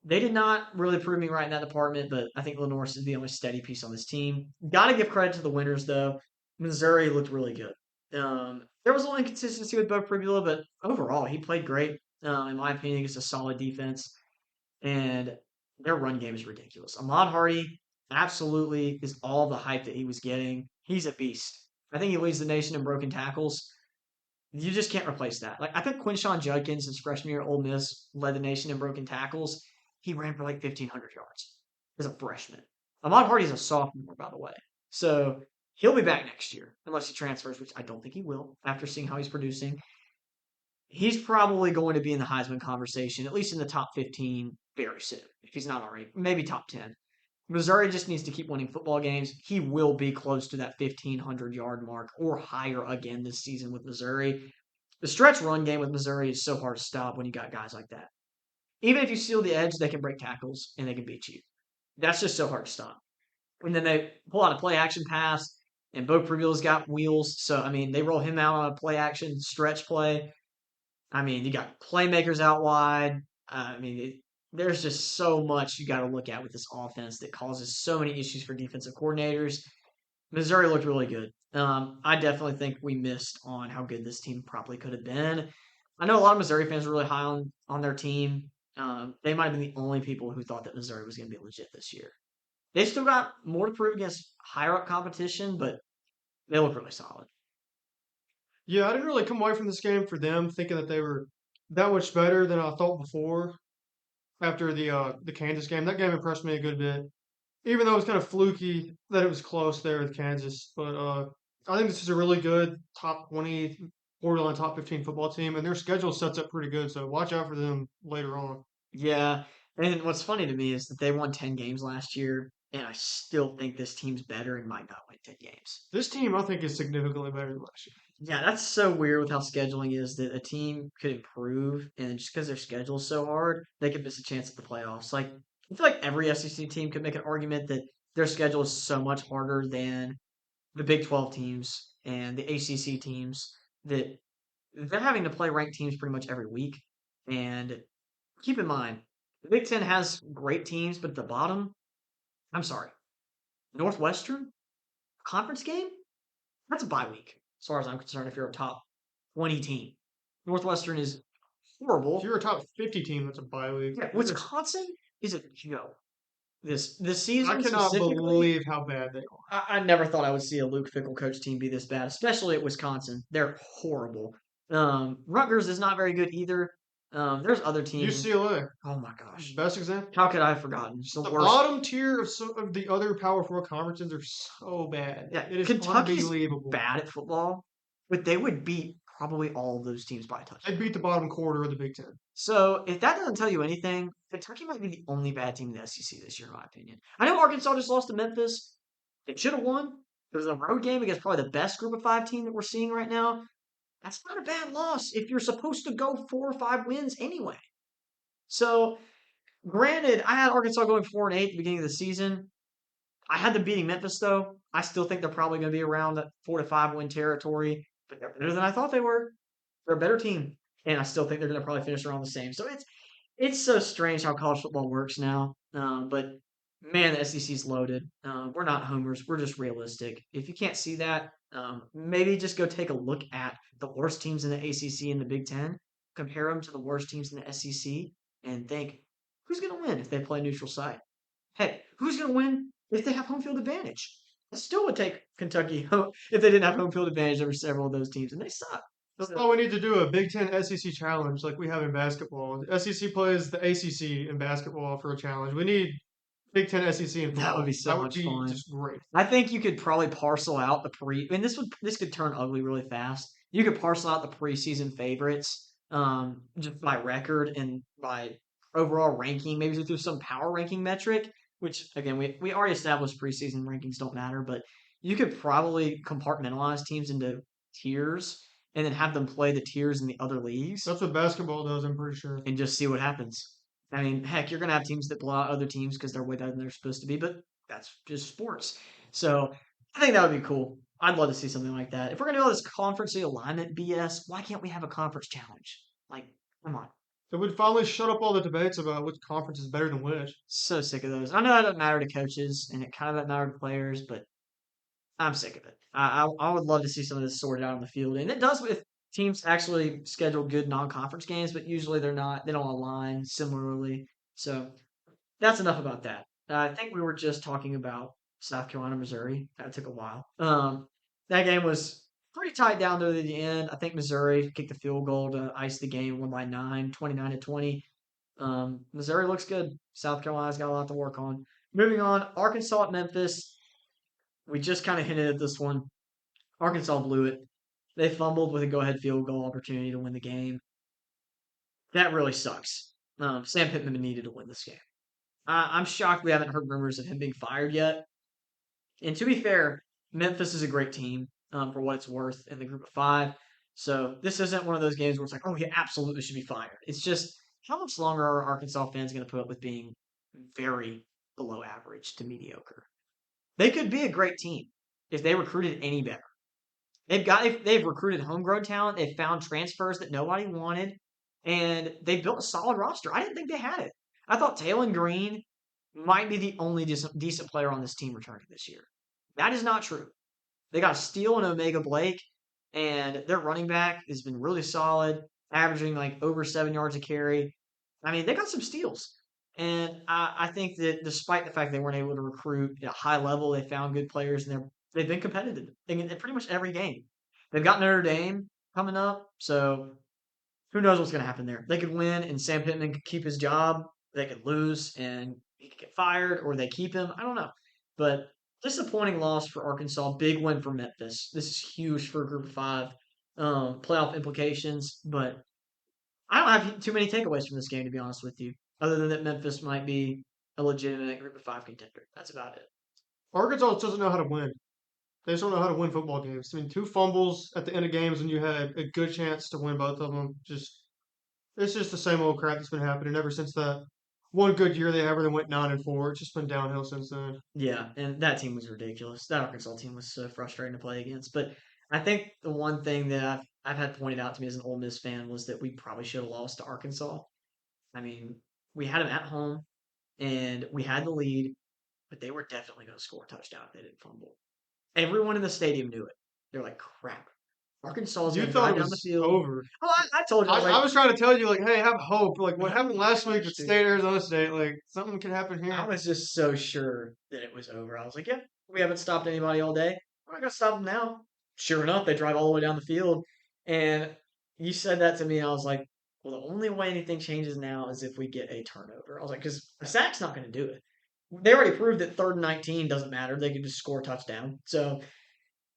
They did not really prove me right in that department, but I think Lenore's is the only steady piece on this team. Got to give credit to the winners, though. Missouri looked really good. There was a little inconsistency with Bo Pribula, but overall, he played great. In my opinion, against a solid defense. And their run game is ridiculous. Ahmad Hardy absolutely is all the hype that he was getting. He's a beast. I think he leads the nation in broken tackles. You just can't replace that. Like I think Quinshawn Judkins, his freshman year at Ole Miss, led the nation in broken tackles. He ran for like 1,500 yards as a freshman. Ahmad Hardy's a sophomore, by the way, so he'll be back next year unless he transfers, which I don't think he will. After seeing how he's producing, he's probably going to be in the Heisman conversation, at least in the top 15 very soon, if he's not already, maybe top 10. Missouri just needs to keep winning football games. He will be close to that 1,500-yard mark or higher again this season with Missouri. The stretch run game with Missouri is so hard to stop when you got guys like that. Even if you seal the edge, they can break tackles and they can beat you. That's just so hard to stop. And then they pull out a play action pass, and Bo Previl's got wheels. So, I mean, they roll him out on a play action stretch play. I mean, you got playmakers out wide. I mean, there's just so much you got to look at with this offense that causes so many issues for defensive coordinators. Missouri looked really good. I definitely think we missed on how good this team probably could have been. I know a lot of Missouri fans are really high on their team. They might have been the only people who thought that Missouri was going to be legit this year. They still got more to prove against higher up competition, but they look really solid. Yeah, I didn't really come away from this game for them thinking that they were that much better than I thought before after the Kansas game. That game impressed me a good bit, even though it was kind of fluky that it was close there with Kansas. But I think this is a really good top 20, borderline top 15 football team, and their schedule sets up pretty good. So watch out for them later on. Yeah, and what's funny to me is that they won 10 games last year, and I still think this team's better and might not win 10 games. This team, I think, is significantly better than last year. Yeah, that's so weird with how scheduling is that a team could improve, and just because their schedule's so hard, they could miss a chance at the playoffs. Like, I feel like every SEC team could make an argument that their schedule is so much harder than the Big 12 teams and the ACC teams that they're having to play ranked teams pretty much every week. And keep in mind, the Big Ten has great teams, but at the bottom, I'm sorry, Northwestern conference game, that's a bye week, as far as I'm concerned. If you're a top 20 team, Northwestern is If horrible. you're a top 50 team, that's a bye week. Yeah, Wisconsin is a joke. This I season cannot specifically, believe how bad they are. I never thought I would see a Luke Fickle coach team be this bad, especially at Wisconsin. They're horrible. Rutgers is not very good either. There's other teams. UCLA, Oh my gosh, best example. how could I have forgotten? Just the The worst. bottom tier of, of the other Power Four conferences are so bad. Yeah, It is Kentucky's unbelievable. bad at football, but they would beat probably all of those teams by a They touchdown. beat the bottom quarter of the Big Ten. So if that doesn't tell you anything, Kentucky might be the only bad team in the SEC this year, in my opinion. I know Arkansas just lost to Memphis. They should have won. It was a road game against probably the best group of five team that we're seeing right now. That's not a bad loss if you're supposed to go 4 or 5 wins anyway. So, granted, I had Arkansas going 4-8 at the beginning of the season. I had them beating Memphis though. I still think they're probably going to be around that 4 to 5 win territory, but they're better than I thought they were. They're a better team, and I still think they're going to probably finish around the same. So it's so strange how college football works now. But man, the SEC's loaded. We're not homers. We're just realistic. If you can't see that, maybe just go take a look at the worst teams in the ACC and the Big Ten. Compare them to the worst teams in the SEC, and think who's going to win if they play neutral site. Heck, who's going to win if they have home field advantage? It still would take Kentucky if they didn't have home field advantage over several of those teams, and they suck. That's So why we need to do a Big Ten SEC challenge like we have in basketball. The SEC plays the ACC in basketball for a challenge. We need Big Ten SEC in that would be football. so That would much be fun. just great. I think you could probably parcel out the I mean, this could turn ugly really fast. You could parcel out the preseason favorites, just by record and by overall ranking. Maybe through some power ranking metric. Which again, we already established preseason rankings don't matter, but you could probably compartmentalize teams into tiers and then have them play the tiers in the other leagues That's what basketball does, I'm pretty sure. and just see what happens. I mean, heck, you're gonna have teams that blow out other teams because they're way better than they're supposed to be, but that's just sports. So I think that would be cool. I'd love to see something like that. If we're gonna do all this conference alignment BS, why can't we have a conference challenge? Like, come on. It would finally shut up all the debates about which conference is better than which. So sick of those. I know that doesn't matter to coaches and it kind of doesn't matter to players, but I'm sick of it. I would love to see some of this sorted out on the field, and it does if teams actually schedule good non-conference games, but usually they're not. They don't align similarly. So that's enough about that. I think we were just talking about South Carolina, Missouri. That took a while. That game was pretty tight down to the end. I think Missouri kicked the field goal to ice the game, won by 9, 29-20. Missouri looks good. South Carolina's got a lot to work on. Moving on, Arkansas at Memphis. We just kind of hinted at this one. Arkansas blew it. They fumbled with a go-ahead field goal opportunity to win the game. That really sucks. Sam Pittman needed to win this game. I'm shocked we haven't heard rumors of him being fired yet. And to be fair, Memphis is a great team for what it's worth in the group of five. So this isn't one of those games where it's like, oh, he absolutely should be fired. It's just how much longer are Arkansas fans going to put up with being very below average to mediocre? They could be a great team if they recruited any better. They've recruited homegrown talent. They've found transfers that nobody wanted, and they built a solid roster. I didn't think they had it. I thought Taylon Green might be the only decent player on this team returning this year. That is not true. They got a steal in Omega Blake, and their running back has been really solid, averaging like over 7 yards a carry. I mean, they got some steals. And I think that despite the fact they weren't able to recruit at a high level, they found good players and they've been competitive in pretty much every game. They've got Notre Dame coming up, so who knows what's going to happen there? They could win and Sam Pittman could keep his job. They could lose and he could get fired, or they keep him. I don't know, but disappointing loss for Arkansas. Big win for Memphis. This is huge for Group of Five playoff implications. But I don't have too many takeaways from this game, to be honest with you, other than that Memphis might be a legitimate Group of Five contender. That's about it. Arkansas just doesn't know how to win. They just don't know how to win football games. I mean, two fumbles at the end of games when you had a good chance to win both of them. Just it's just the same old crap that's been happening ever since that one good year they ever then went 9-4. It's just been downhill since then. Yeah, and that team was ridiculous. That Arkansas team was so frustrating to play against. But I think the one thing that I've had pointed out to me as an Ole Miss fan was that we probably should have lost to Arkansas. I mean, we had them at home and we had the lead, but they were definitely going to score a touchdown if they didn't fumble. Everyone in the stadium knew it. They're like, crap. Arkansas is You going to thought drive it down the was field. over. Oh, I told you, I was I like, was trying to tell you, like, hey, have hope. Like, what happened last week with gosh, dude. State Arizona State? Like, something could happen I here. was just so sure that it was over. I was like, yeah, we haven't stopped anybody all day. We're not going to stop them now. Sure enough, they drive all the way down the field. And you said that to me, and I was like, well, the only way anything changes now is if we get a turnover. I was like, because a sack's not going to do it. They already proved that 3rd and 19 doesn't matter. They can just score a touchdown. So,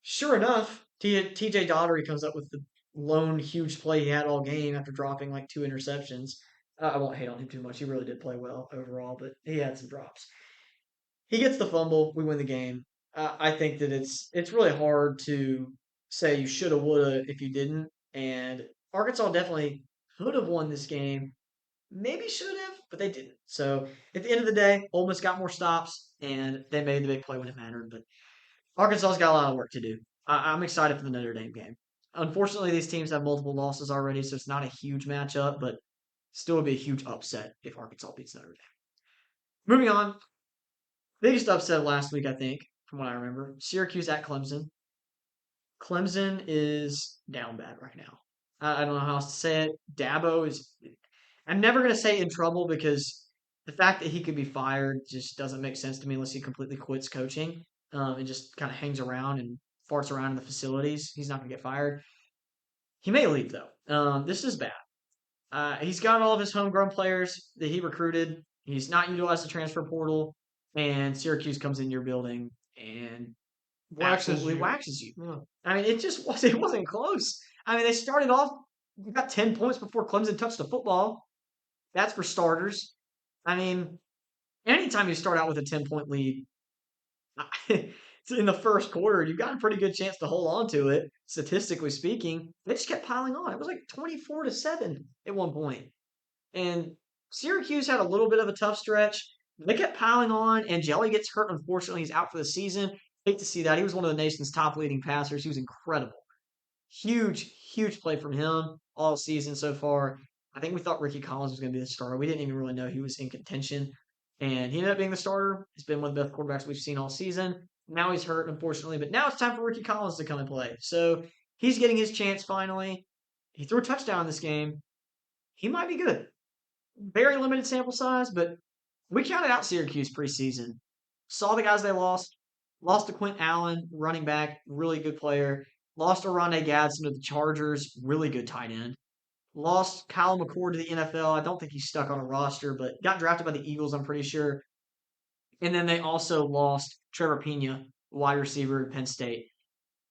sure enough, TJ Daugherty comes up with the lone huge play he had all game after dropping like 2 interceptions. I won't hate on him too much. He really did play well overall, but he had some drops. He gets the fumble. We win the game. I think that it's really hard to say you shoulda, woulda if you didn't. And Arkansas definitely could have won this game. Maybe should have, but they didn't. So at the end of the day, Ole Miss got more stops, and they made the big play when it mattered. But Arkansas's got a lot of work to do. I'm excited for the Notre Dame game. Unfortunately, these teams have multiple losses already, so it's not a huge matchup, but still would be a huge upset if Arkansas beats Notre Dame. Moving on, biggest upset last week, I think, from what I remember. Syracuse at Clemson. Clemson is down bad right now. I don't know how else to say it. Dabo is. I'm never going to say in trouble because the fact that he could be fired just doesn't make sense to me unless he completely quits coaching and just kind of hangs around and farts around in the facilities. He's not going to get fired. He may leave though. This is bad. He's got all of his homegrown players that he recruited. He's not utilized the transfer portal, and Syracuse comes in your building and Waxes absolutely you. waxes you. Yeah. I mean, it just was it wasn't close. I mean, they started off got 10 points before Clemson touched the football. That's for starters. I mean, anytime you start out with a 10-point lead in the first quarter, you've got a pretty good chance to hold on to it, statistically speaking. They just kept piling on. It was like 24-7 at one point. And Syracuse had a little bit of a tough stretch. They kept piling on, and Jelly gets hurt. Unfortunately, he's out for the season. Hate to see that. He was one of the nation's top leading passers. He was incredible. Huge, huge play from him all season so far. I think we thought Ricky Collins was going to be the starter. We didn't even really know he was in contention. And he ended up being the starter. He's been one of the best quarterbacks we've seen all season. Now he's hurt, unfortunately, but now it's time for Ricky Collins to come and play. So he's getting his chance finally. He threw a touchdown in this game. He might be good. Very limited sample size, but We counted out Syracuse preseason. Saw the guys they lost. Lost to Quint Allen, running back, really good player. Lost to Rondé Gadsden to the Chargers, really good tight end. Lost Kyle McCord to the NFL. I don't think he's stuck on a roster, but got drafted by the Eagles, I'm pretty sure. And then they also lost Trevor Pena, wide receiver at Penn State.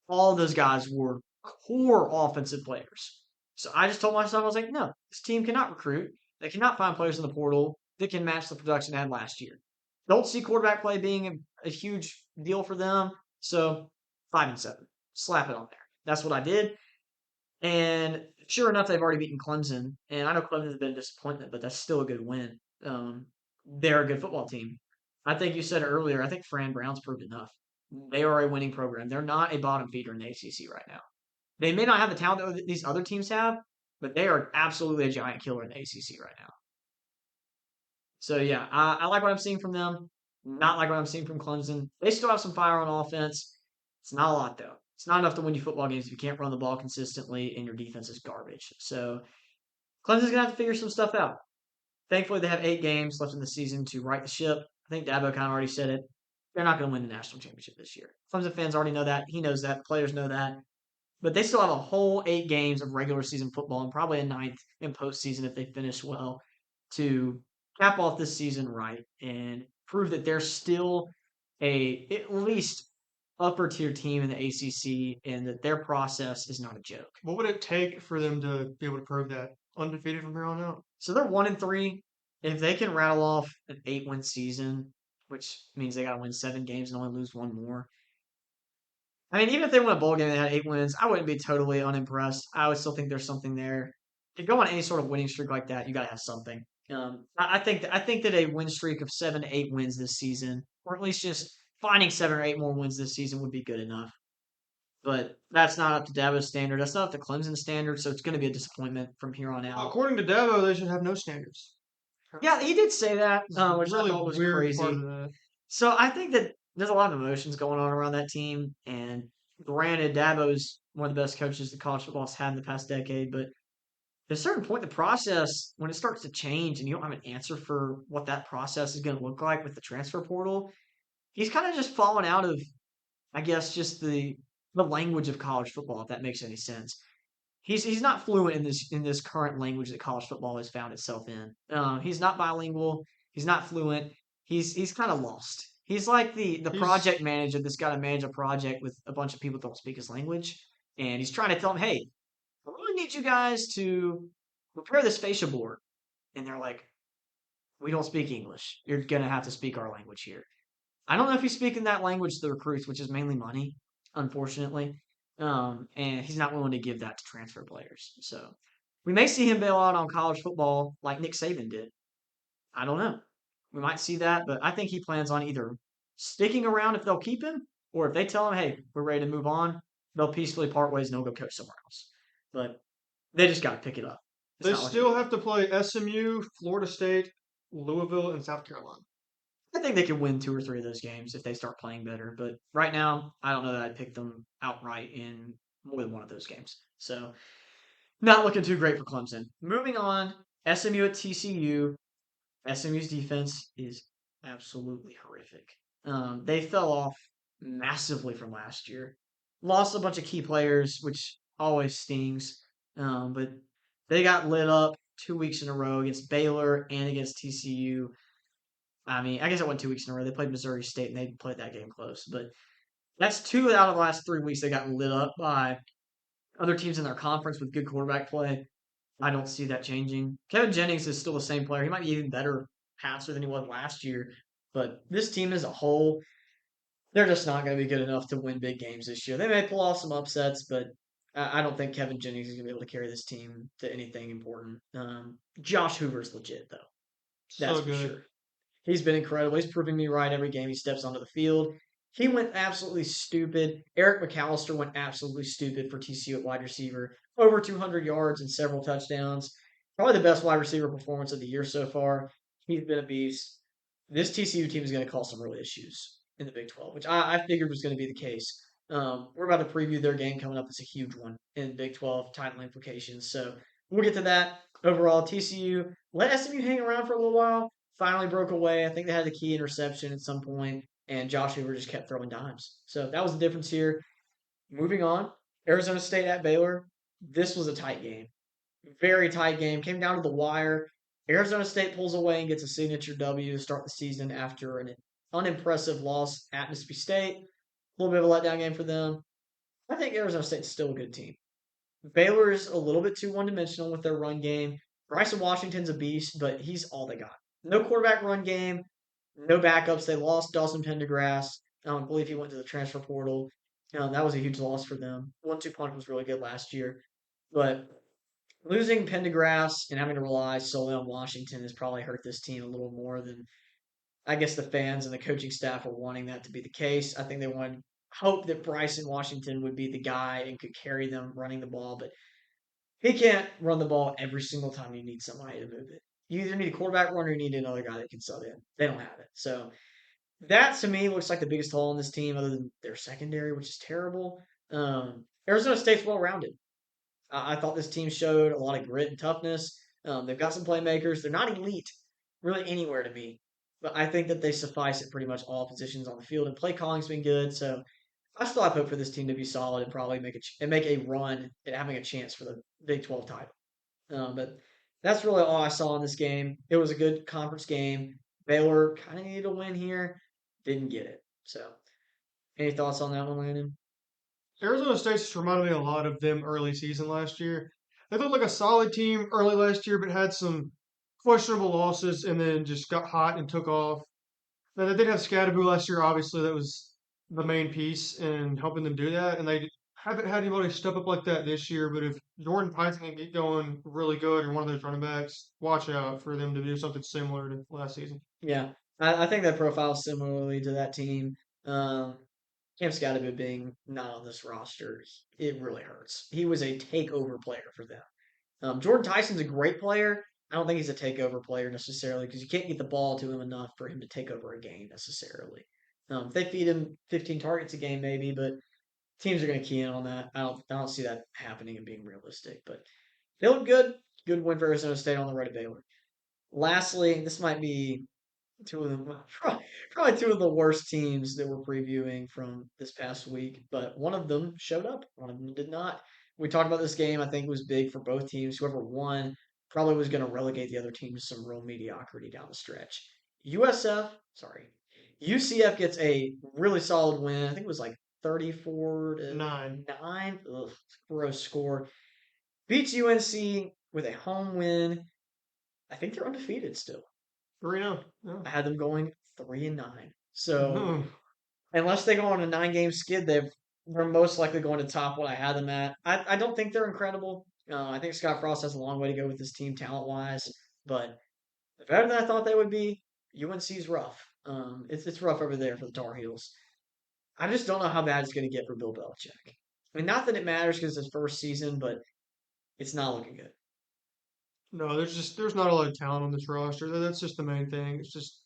All of those guys were core offensive players. So I just told myself, I was like, no, this team cannot recruit. They cannot find players in the portal that can match the production they had last year. Don't see quarterback play being a huge deal for them. So 5-7, slap it on there. That's what I did. And sure enough, they've already beaten Clemson. And I know Clemson's been a disappointment, but that's still a good win. They're a good football team. I think you said it earlier. I think Fran Brown's proved enough. They are a winning program. They're not a bottom feeder in the ACC right now. They may not have the talent that these other teams have, but they are absolutely a giant killer in the ACC right now. So yeah, I like what I'm seeing from them. Not like what I'm seeing from Clemson. They still have some fire on offense. It's not a lot though. It's not enough to win you football games if you can't run the ball consistently and your defense is garbage. So Clemson's gonna have to figure some stuff out. Thankfully, they have 8 games left in the season to right the ship. I think Dabo kind of already said it. They're not going to win the national championship this year. Clemson fans already know that. He knows that. The players know that. But they still have a whole 8 games of regular season football and probably a ninth in postseason if they finish well to cap off this season right and prove that they're still a at least upper tier team in the ACC and that their process is not a joke. What would it take for them to be able to prove that undefeated from here on out? So they're 1-3. If they can rattle off an 8-win season, which means they got to win 7 games and only lose one more. I mean, even if they win a bowl game and they had 8 wins, I wouldn't be totally unimpressed. I would still think there's something there. To go on any sort of winning streak like that, you got to have something. I think that a win streak of 7 to 8 wins this season, or at least just finding 7 or 8 more wins this season, would be good enough. But that's not up to Dabo's standard. That's not up to Clemson's standard. So it's going to be a disappointment from here on out. According to Dabo, they should have no standards. Yeah, he did say that, This is which I really thought was weird part crazy. of that. So I think that there's a lot of emotions going on around that team. And granted, Dabo's one of the best coaches that college football's had in the past decade. But at a certain point, the process, when it starts to change and you don't have an answer for what that process is going to look like with the transfer portal, he's kind of just fallen out of, I guess, just the language of college football, if that makes any sense. He's not fluent in this current language that college football has found itself in. He's not bilingual. He's not fluent. He's kind of lost. He's like the He's project manager that's got to manage a project with a bunch of people that don't speak his language, and he's trying to tell them, "Hey, I really need you guys to prepare this facial board." And they're like, "We don't speak English. You're gonna have to speak our language here." I don't know if he's speaking that language to the recruits, which is mainly money, unfortunately. And he's not willing to give that to transfer players. So we may see him bail out on college football like Nick Saban did. I don't know. We might see that, but I think he plans on either sticking around if they'll keep him, or if they tell him, hey, we're ready to move on, they'll peacefully part ways and he'll go coach somewhere else. But they just got to pick it up. It's they not like they still can. have to play SMU, Florida State, Louisville, and South Carolina. I think they could win 2 or 3 of those games if they start playing better. But right now, I don't know that I'd pick them outright in more than one of those games. So not looking too great for Clemson. Moving on, SMU at TCU. SMU's defense is absolutely horrific. They fell off massively from last year. Lost a bunch of key players, which always stings. But they got lit up 2 weeks in a row against Baylor and against TCU. I mean, I guess it went 2 weeks in a row. They played Missouri State and they played that game close. But that's 2 out of the last 3 weeks they got lit up by other teams in their conference with good quarterback play. I don't see that changing. Kevin Jennings is still the same player. He might be even better passer than he was last year. But this team as a whole, they're just not going to be good enough to win big games this year. They may pull off some upsets, but I don't think Kevin Jennings is going to be able to carry this team to anything important. Josh Hoover's legit, though. That's So for good. sure. He's been incredible. He's proving me right every game he steps onto the field. He went absolutely stupid. Eric McAllister went absolutely stupid for TCU at wide receiver. Over 200 yards and several touchdowns. Probably the best wide receiver performance of the year so far. He's been a beast. This TCU team is going to cause some real issues in the Big 12, which I figured was going to be the case. We're about to preview their game coming up. It's a huge one in Big 12 title implications. So we'll get to that. Overall, TCU let SMU hang around for a little while. finally broke away. I think they had the key interception at some point, and Josh Hoover just kept throwing dimes. So that was the difference here. Moving on, Arizona State at Baylor. This was a tight game, very tight game. Came down to the wire. Arizona State pulls away and gets a signature W to start the season after an unimpressive loss at Mississippi State. A little bit of a letdown game for them. I think Arizona State's still a good team. Baylor's a little bit too one-dimensional with their run game. Bryson Washington's a beast, but he's all they got. No quarterback run game, no backups. They lost Dawson Pendergrass. I don't believe he went to the transfer portal. That was a huge loss for them. 1-2 punch was really good last year, but losing Pendergrass and having to rely solely on Washington has probably hurt this team a little more than I guess the fans and the coaching staff were wanting that to be the case. I think they wanted hope that Bryson Washington would be the guy and could carry them running the ball, but he can't run the ball every single time you need somebody to move it. You either need a quarterback runner or you need another guy that can sub in. They don't have it. So that to me looks like the biggest hole in this team, other than their secondary, which is terrible. Arizona State's well rounded. I thought this team showed a lot of grit and toughness. They've got some playmakers. They're not elite really anywhere to me, but I think that they suffice at pretty much all positions on the field. And play calling's been good, so I still have hope for this team to be solid and probably make a run at having a chance for the Big 12 title. But that's really all I saw in this game. It was a good conference game. Baylor kind of needed a win here, didn't get it. So, any thoughts on that one, Landon? Arizona State just reminded me a lot of them early season last year. They looked like a solid team early last year, but had some questionable losses and then just got hot and took off. Now, they did have Scadaboo last year, obviously, that was the main piece in helping them do that. And they haven't had anybody step up like that this year. But if Jordan Tyson can get going really good and one of those running backs, watch out for them to do something similar to last season. Yeah, I think that profiles similarly to that team. Um, Cam Scottaboo being not on this roster, it really hurts. He was a takeover player for them. Jordan Tyson's a great player. I don't think he's a takeover player necessarily because you can't get the ball to him enough for him to take over a game necessarily. If they feed him 15 targets a game, maybe, but teams are going to key in on that. I don't see that happening and being realistic. But they look good. Good win for Arizona State on the road to Baylor. Lastly, this might be two of them, probably two of the worst teams that we're previewing from this past week, but one of them showed up, one of them did not. We talked about this game. I think it was big for both teams. Whoever won probably was going to relegate the other team to some real mediocrity down the stretch. UCF gets a really solid win. I think it was like 34 to 9. 9. Ugh, gross score. Beats UNC with a home win. I think they're undefeated still. 3-0. Yeah. I had them going 3-9. So Hmm. unless they go on a 9 game skid, they're most likely going to top what I had them at. I don't think they're incredible. I think Scott Frost has a long way to go with this team talent wise, but better than I thought they would be. UNC's rough. It's rough over there for the Tar Heels. I just don't know how bad it's going to get for Bill Belichick. I mean, not that it matters because it's his first season, but it's not looking good. No, there's not a lot of talent on this roster. That's just the main thing. It's just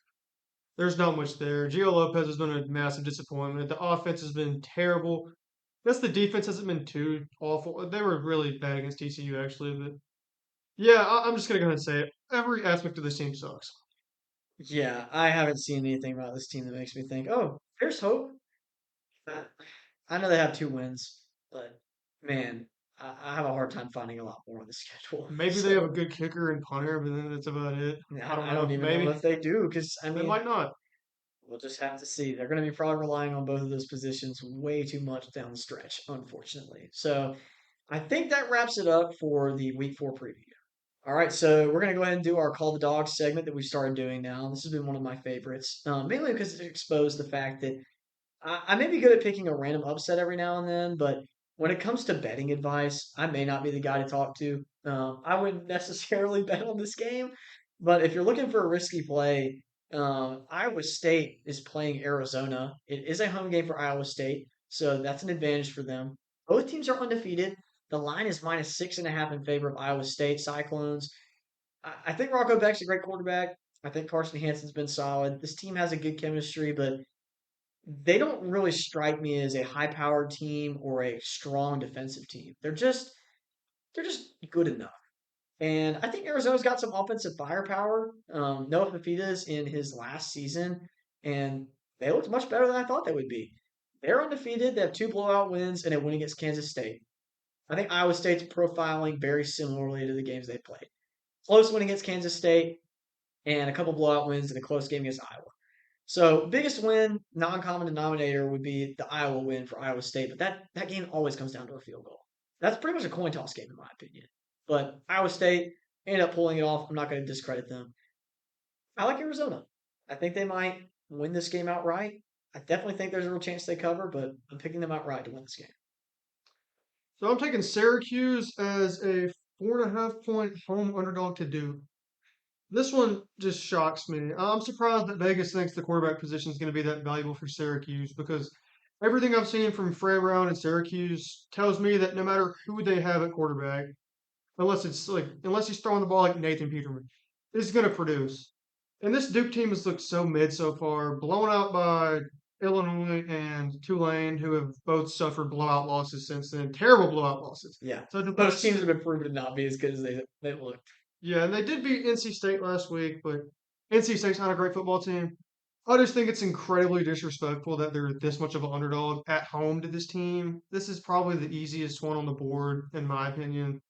there's not much there. Gio Lopez has been a massive disappointment. The offense has been terrible. Guess the defense hasn't been too awful. They were really bad against TCU actually, but yeah, I'm just gonna go ahead and say it. Every aspect of this team sucks. Yeah, I haven't seen anything about this team that makes me think, oh, there's hope. Uh, I know they have 2 wins, but man, I have a hard time finding a lot more on the schedule. Maybe they have a So good kicker and punter, but then that's about it. I don't I don't know. even know Maybe if they do, because I they mean, might not. we'll just have to see. They're going to be probably relying on both of those positions way too much down the stretch, unfortunately. So I think that wraps it up for the Week 4 preview. All right, so we're going to go ahead and do our Call the Dog segment that we started doing now. This has been one of my favorites, mainly because it exposed the fact that I may be good at picking a random upset every now and then, but when it comes to betting advice, I may not be the guy to talk to. I wouldn't necessarily bet on this game, but if you're looking for a risky play, Iowa State is playing Arizona. It is a home game for Iowa State, so that's an advantage for them. Both teams are undefeated. The line is -6.5 in favor of Iowa State Cyclones. I think Rocco Beck's a great quarterback. I think Carson Hansen's been solid. This team has a good chemistry, but they don't really strike me as a high-powered team or a strong defensive team. They're just good enough. And I think Arizona's got some offensive firepower. Noah Fafita's in his last season, and they looked much better than I thought they would be. They're undefeated. They have two blowout wins and a win against Kansas State. I think Iowa State's profiling very similarly to the games they played. Close win against Kansas State and a couple blowout wins and a close game against Iowa. So biggest win, non-common denominator would be the Iowa win for Iowa State, but that game always comes down to a field goal. That's pretty much a coin toss game in my opinion. But Iowa State ended up pulling it off. I'm not going to discredit them. I like Arizona. I think they might win this game outright. I definitely think there's a real chance they cover, but I'm picking them outright to win this game. So I'm taking Syracuse as a 4.5 point home underdog to Duke. This one just shocks me. I'm surprised that Vegas thinks the quarterback position is going to be that valuable for Syracuse because everything I've seen from Fred Brown and Syracuse tells me that no matter who they have at quarterback, unless he's throwing the ball like Nathan Peterman, is going to produce. And this Duke team has looked so mid so far, blown out by Illinois and Tulane, who have both suffered blowout losses since then, terrible blowout losses. Yeah, So those teams have been proven to not be as good as they look. yeah, and they did beat NC State last week, but NC State's not a great football team. I just think it's incredibly disrespectful that they're this much of an underdog at home to this team. This is probably the easiest one on the board, in my opinion.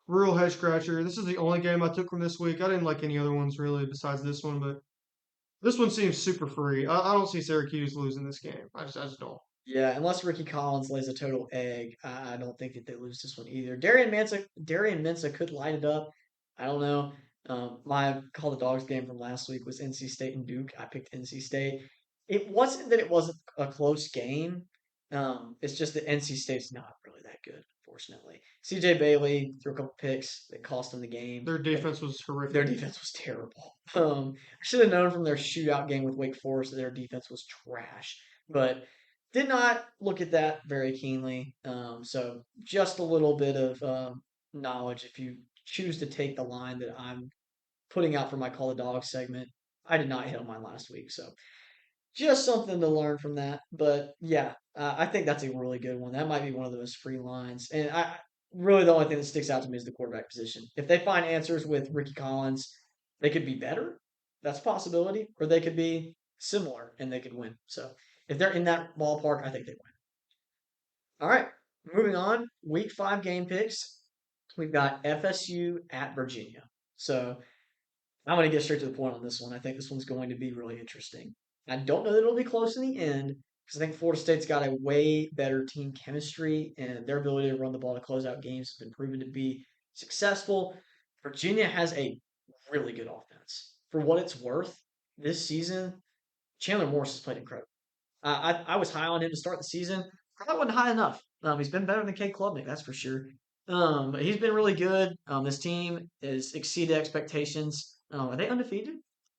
Real head scratcher. This is the only game I took from this week. I didn't like any other ones really besides this one, but this one seems super free. I don't see Syracuse losing this game. I just don't. Yeah, unless Ricky Collins lays a total egg, I don't think that they lose this one either. Darian Mensa could light it up. I don't know. My call the dogs game from last week was NC State and Duke. I picked NC State. It wasn't that it wasn't a close game. It's just that NC State's not really that good, unfortunately. CJ Bailey threw a couple picks that cost them the game. Their defense was Their horrific. defense was terrible. I should have known from their shootout game with Wake Forest that their defense was trash, but did not look at that very keenly. So just a little bit of knowledge if you choose to take the line that I'm putting out for my Call the Dog segment. I did not hit on mine last week, so just something to learn from that. But yeah, I think that's a really good one. That might be one of those free lines. And I really the only thing that sticks out to me is the quarterback position. If they find answers with Ricky Collins, they could be better. That's a possibility. Or they could be similar and they could win. So if they're in that ballpark, I think they win. All right. Moving on. Week 5 game picks. We've got FSU at Virginia. So I'm going to get straight to the point on this one. I think this one's going to be really interesting. I don't know that it'll be close in the end because I think Florida State's got a way better team chemistry and their ability to run the ball to close out games has been proven to be successful. Virginia has a really good offense. For what it's worth, this season, Chandler Morris has played incredible. I was high on him to start the season. Probably wasn't high enough. He's been better than Cade Klubnik, that's for sure. But he's been really good. This team has exceeded expectations. Are they undefeated?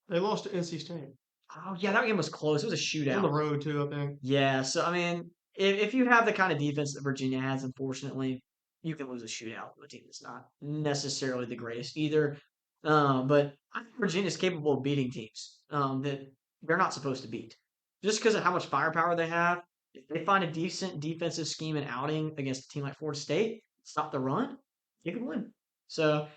They lost to NC State Oh yeah, that game was close. It was a on the shootout. road too, I think. Yeah, so I mean, if you have the kind of defense that Virginia has, unfortunately, you can lose a shootout with a team that's not necessarily the greatest either. But I think Virginia's capable of beating teams that they're not supposed to beat, just because of how much firepower they have. If they find a decent defensive scheme and outing against a team like Florida State, stop the run, you can win. So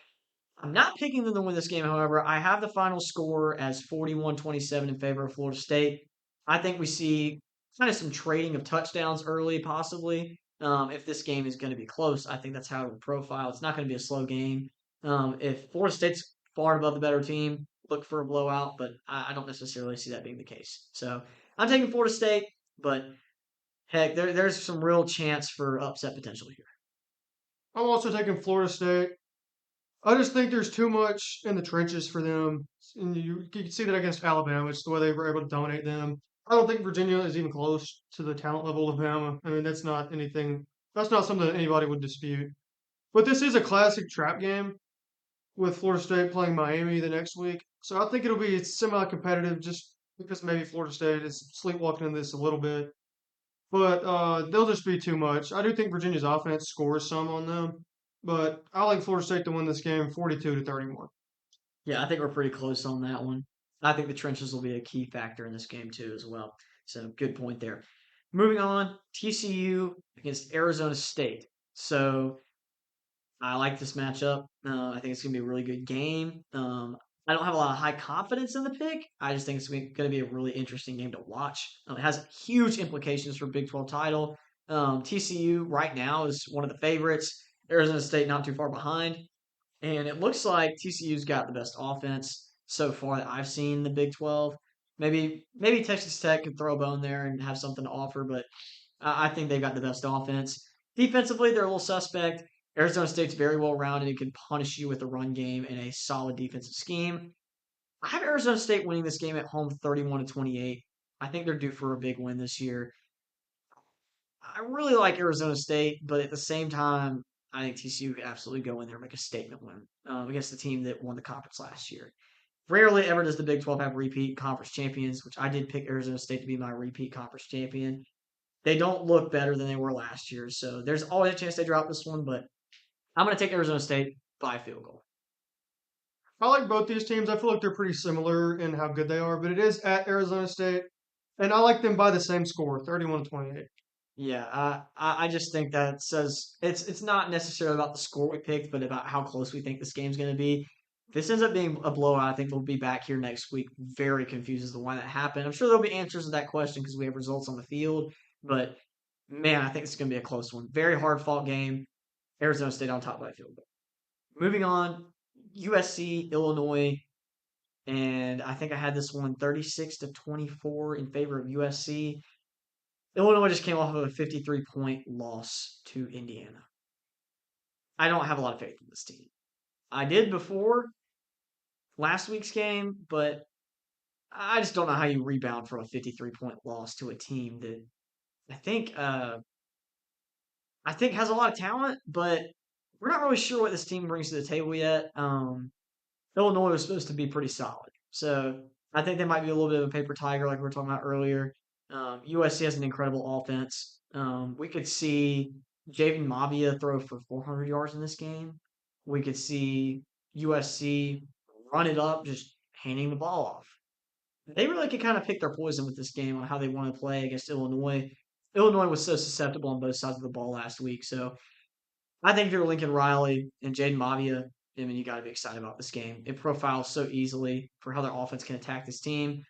I'm not picking them to win this game, however. I have the final score as 41-27 in favor of Florida State. I think we see kind of some trading of touchdowns early, possibly. If this game is going to be close, I think that's how it would profile. It's not going to be a slow game. If Florida State's far above the better team, look for a blowout, but I don't necessarily see that being the case. So I'm taking Florida State, but heck, there's some real chance for upset potential here. I'm also taking Florida State. I just think there's too much in the trenches for them. And you can see that against Alabama. It's the way they were able to dominate them. I don't think Virginia is even close to the talent level of Bama. I mean, that's not something that anybody would dispute. But this is a classic trap game with Florida State playing Miami the next week. So I think it'll be semi-competitive just because maybe Florida State is sleepwalking in this a little bit. But they'll just be too much. I do think Virginia's offense scores some on them, but I like Florida State to win this game 42-31. Yeah, I think we're pretty close on that one. I think the trenches will be a key factor in this game too, as well. So good point there. Moving on, TCU against Arizona State. So I like this matchup. I think it's going to be a really good game. I don't have a lot of high confidence in the pick. I just think it's going to be a really interesting game to watch. It has huge implications for Big 12 title. TCU right now is one of the favorites. Arizona State not too far behind. And it looks like TCU's got the best offense so far that I've seen in the Big 12. Maybe Texas Tech could throw a bone there and have something to offer, but I think they've got the best offense. Defensively, they're a little suspect. Arizona State's very well rounded and can punish you with the run game and a solid defensive scheme. I have Arizona State winning this game at home 31 to 28. I think they're due for a big win this year. I really like Arizona State, but at the same time, I think TCU could absolutely go in there and make a statement win against the team that won the conference last year. Rarely ever does the Big 12 have repeat conference champions, which I did pick Arizona State to be my repeat conference champion. They don't look better than they were last year, so there's always a chance they drop this one, but I'm going to take Arizona State by field goal. I like both these teams. I feel like they're pretty similar in how good they are, but it is at Arizona State, and I like them by the same score, 31 to 28. Yeah, I just think that says it's not necessarily about the score we picked, but about how close we think this game's going to be. If this ends up being a blowout, I think we'll be back here next week, very confused as to why that happened. I'm sure there'll be answers to that question because we have results on the field, but man, I think it's going to be a close one. Very hard fought game. Arizona State on top by a field goal. Moving on, USC, Illinois, and I think I had this one 36 to 24 in favor of USC. Illinois just came off of a 53-point loss to Indiana. I don't have a lot of faith in this team. I did before last week's game, but I just don't know how you rebound from a 53-point loss to a team that I think uh, I think has a lot of talent, but we're not really sure what this team brings to the table yet. Illinois was supposed to be pretty solid. So I think they might be a little bit of a paper tiger, like we were talking about earlier. USC has an incredible offense. We could see Javen Mavia throw for 400 yards in this game. We could see USC run it up, just handing the ball off. They really could kind of pick their poison with this game on how they want to play against Illinois. Illinois was so susceptible on both sides of the ball last week, so I think if you're Lincoln Riley and Jaden Mavia, I mean, you got to be excited about this game. It profiles so easily for how their offense can attack this team.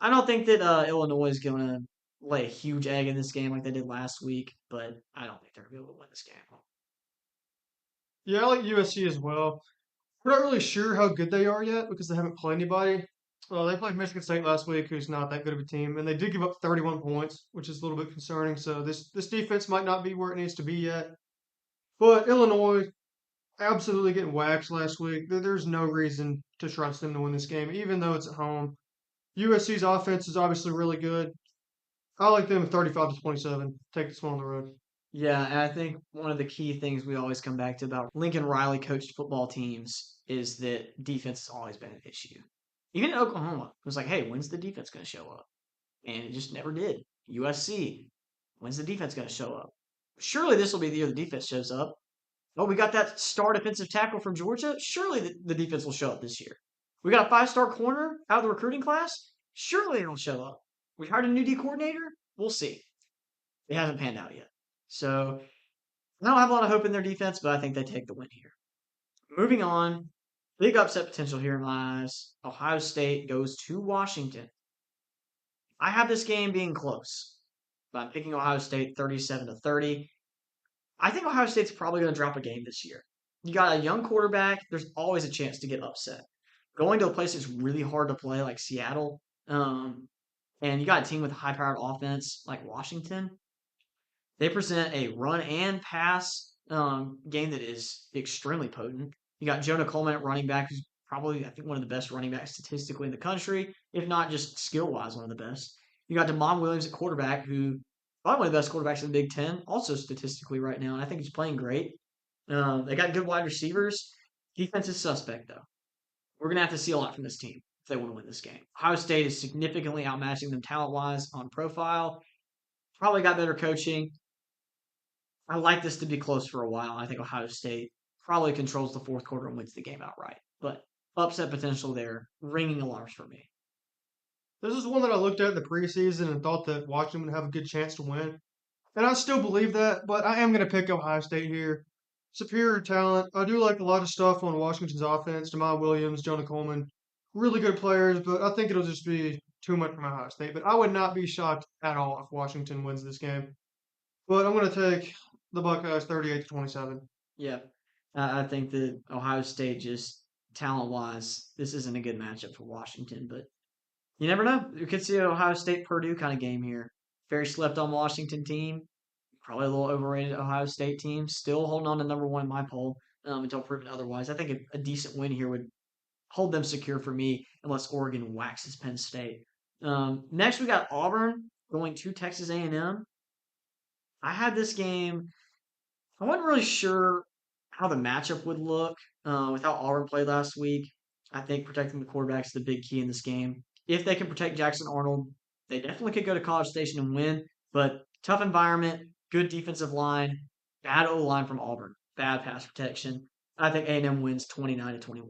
I don't think that Illinois is going to lay a huge egg in this game like they did last week, but I don't think they're going to be able to win this game. Yeah, I like USC as well. We're not really sure how good they are yet because they haven't played anybody. Well, they played Michigan State last week, who's not that good of a team, and they did give up 31 points, which is a little bit concerning. So this defense might not be where it needs to be yet. But Illinois absolutely getting waxed last week. There's no reason to trust them to win this game, even though it's at home. USC's offense is obviously really good. I like them 35 to 27. Take this one on the road. Yeah, and I think one of the key things we always come back to about Lincoln Riley coached football teams is that defense has always been an issue. Even in Oklahoma, it was like, hey, when's the defense going to show up? And it just never did. USC, when's the defense going to show up? Surely this will be the year the defense shows up. Oh, we got that star defensive tackle from Georgia. Surely the defense will show up this year. We got a 5-star corner out of the recruiting class. Surely it'll show up. We hired a new D coordinator. We'll see. It hasn't panned out yet. So I don't have a lot of hope in their defense, but I think they take the win here. Moving on, big upset potential here in my eyes. Ohio State goes to Washington. I have this game being close, but I'm picking Ohio State 37 to 30. I think Ohio State's probably going to drop a game this year. You got a young quarterback. There's always a chance to get upset. Going to a place that's really hard to play, like Seattle, and you got a team with a high-powered offense like Washington. They present a run and pass game that is extremely potent. You got Jonah Coleman at running back, who's probably, I think, one of the best running backs statistically in the country, if not just skill wise, one of the best. You got Damon Williams at quarterback, who probably one of the best quarterbacks in the Big Ten, also statistically right now, and I think he's playing great. They got good wide receivers. Defense is suspect, though. We're going to have to see a lot from this team if they want to win this game. Ohio State is significantly outmatching them talent wise on profile. Probably got better coaching. I like this to be close for a while. I think Ohio State probably controls the fourth quarter and wins the game outright. But upset potential there, ringing alarms for me. This is one that I looked at in the preseason and thought that Washington would have a good chance to win. And I still believe that, but I am going to pick Ohio State here. superior talent. I do like a lot of stuff on Washington's offense. Jamal Williams, Jonah Coleman, really good players, but I think it'll just be too much for my Ohio State. But I would not be shocked at all if Washington wins this game. But I'm going to take the Buckeyes 38 to 27. Yeah. I think that Ohio State just talent wise, this isn't a good matchup for Washington, but you never know. You could see an Ohio State Purdue kind of game here. Very slept on Washington team, probably a little overrated Ohio State team. Still holding on to number one in my poll until proven otherwise. I think a decent win here would hold them secure for me unless Oregon waxes Penn State. Next, we got Auburn going to Texas A&M. I had this game. I wasn't really sure how the matchup would look with how Auburn played last week. I think protecting the quarterback is the big key in this game. If they can protect Jackson Arnold, they definitely could go to College Station and win. But tough environment, good defensive line, bad O line from Auburn, bad pass protection. I think A&M wins 29-21.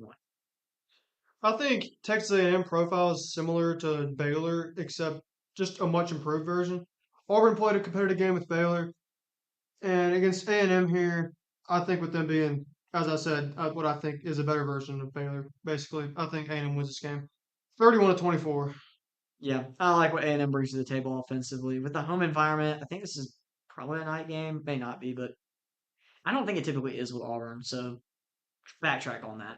I think Texas A&M profile is similar to Baylor, except just a much improved version. Auburn played a competitive game with Baylor, and against A&M here, I think with them being, as I said, what I think is a better version of Baylor. Basically, I think A&M wins this game, 31 to 24. Yeah, I like what A&M brings to the table offensively. With the home environment, I think this is probably a night game. May not be, but I don't think it typically is with Auburn. So backtrack on that.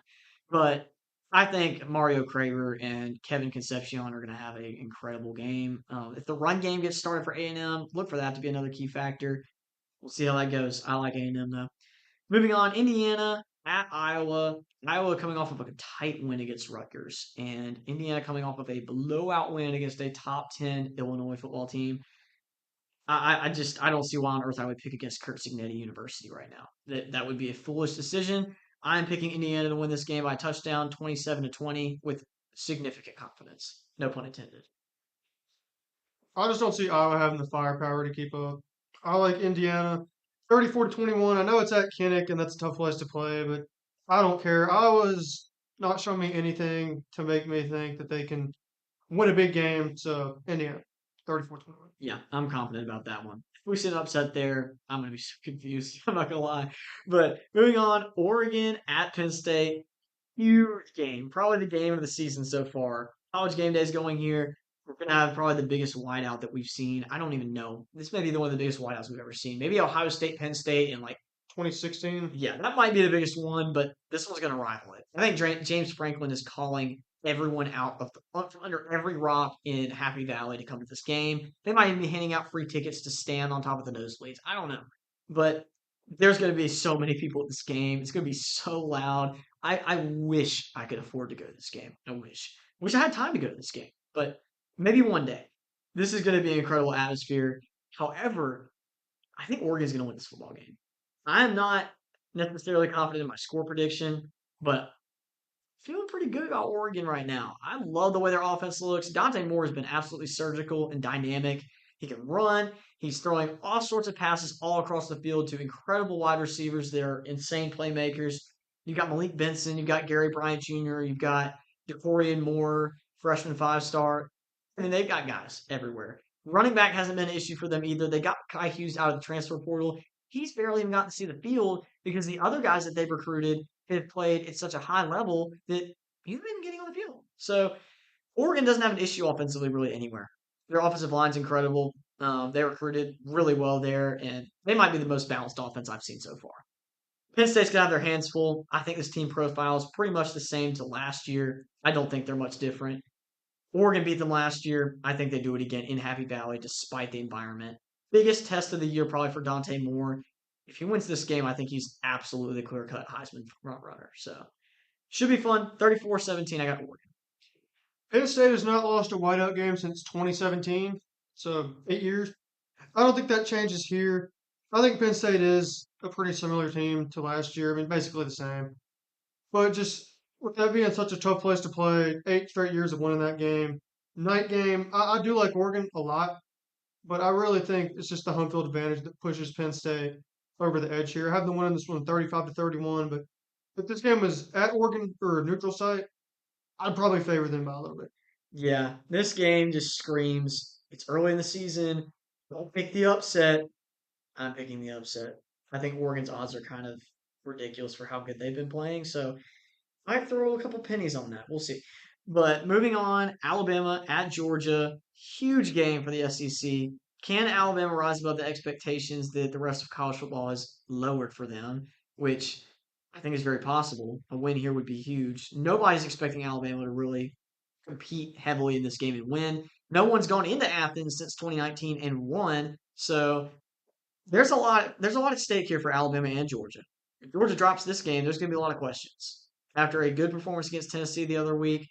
But I think Mario Craver and Kevin Concepcion are going to have an incredible game. If the run game gets started for A&M, look for that to be another key factor. We'll see how that goes. I like A&M though. Moving on, Indiana at Iowa. Iowa coming off of a tight win against Rutgers, and Indiana coming off of a blowout win against a top 10 Illinois football team. I don't see why on earth I would pick against Kurt Signetti University right now. That would be a foolish decision. I'm picking Indiana to win this game by a touchdown, 27-20, with significant confidence. No pun intended. I just don't see Iowa having the firepower to keep up. I like Indiana, 34 to 21. I know it's at Kinnick, and that's a tough place to play, but I don't care. Iowa's not showing me anything to make me think that they can win a big game. So Indiana, 34-21. Yeah, I'm confident about that one. If we see an upset there, I'm going to be so confused. I'm not going to lie. But moving on, Oregon at Penn State. Huge game. Probably the game of the season so far. College game day is going here. We're going to have probably the biggest whiteout that we've seen. I don't even know. This may be one of the biggest whiteouts we've ever seen. Maybe Ohio State, Penn State, and like, 2016. yeah, that might be the biggest one, but this one's going to rival it. I think James Franklin is calling everyone out of under every rock in Happy Valley to come to this game. They might even be handing out free tickets to stand on top of the nosebleeds. I don't know. But there's going to be so many people at this game. It's going to be so loud. I wish I could afford to go to this game. I wish. Wish I had time to go to this game. But maybe one day. This is going to be an incredible atmosphere. However, I think Oregon's going to win this football game. I'm not necessarily confident in my score prediction, but feeling pretty good about Oregon right now. I love the way their offense looks. Dante Moore has been absolutely surgical and dynamic. He can run. He's throwing all sorts of passes all across the field to incredible wide receivers that are insane playmakers. You've got Malik Benson. You've got Gary Bryant Jr. You've got DeCorian Moore, freshman 5-star. I mean, they've got guys everywhere. Running back hasn't been an issue for them either. They got Kai Hughes out of the transfer portal. He's barely even gotten to see the field because the other guys that they've recruited have played at such a high level that he's been getting on the field. So Oregon doesn't have an issue offensively really anywhere. Their offensive line's incredible. They recruited really well there, and they might be the most balanced offense I've seen so far. Penn State's gonna have their hands full. I think this team profile is pretty much the same to last year. I don't think they're much different. Oregon beat them last year. I think they do it again in Happy Valley despite the environment. Biggest test of the year probably for Dante Moore. If he wins this game, I think he's absolutely the clear cut Heisman front runner. So should be fun. 34-17. I got Oregon. Penn State has not lost a whiteout game since 2017, so 8 years. I don't think that changes here. I think Penn State is a pretty similar team to last year. I mean, basically the same. But just with that being such a tough place to play, 8 straight years of winning that game. Night game, I do like Oregon a lot, but I really think it's just the home field advantage that pushes Penn State over the edge here. I have them winning this one 35 to 31, but if this game was at Oregon or a neutral site, I'd probably favor them by a little bit. Yeah, this game just screams. It's early in the season. Don't pick the upset. I'm picking the upset. I think Oregon's odds are kind of ridiculous for how good they've been playing. So I throw a couple pennies on that. We'll see. But moving on, Alabama at Georgia, huge game for the SEC. Can Alabama rise above the expectations that the rest of college football has lowered for them? Which I think is very possible. A win here would be huge. Nobody's expecting Alabama to really compete heavily in this game and win. No one's gone into Athens since 2019 and won. So there's a lot at stake here for Alabama and Georgia. If Georgia drops this game, there's going to be a lot of questions. After a good performance against Tennessee the other week,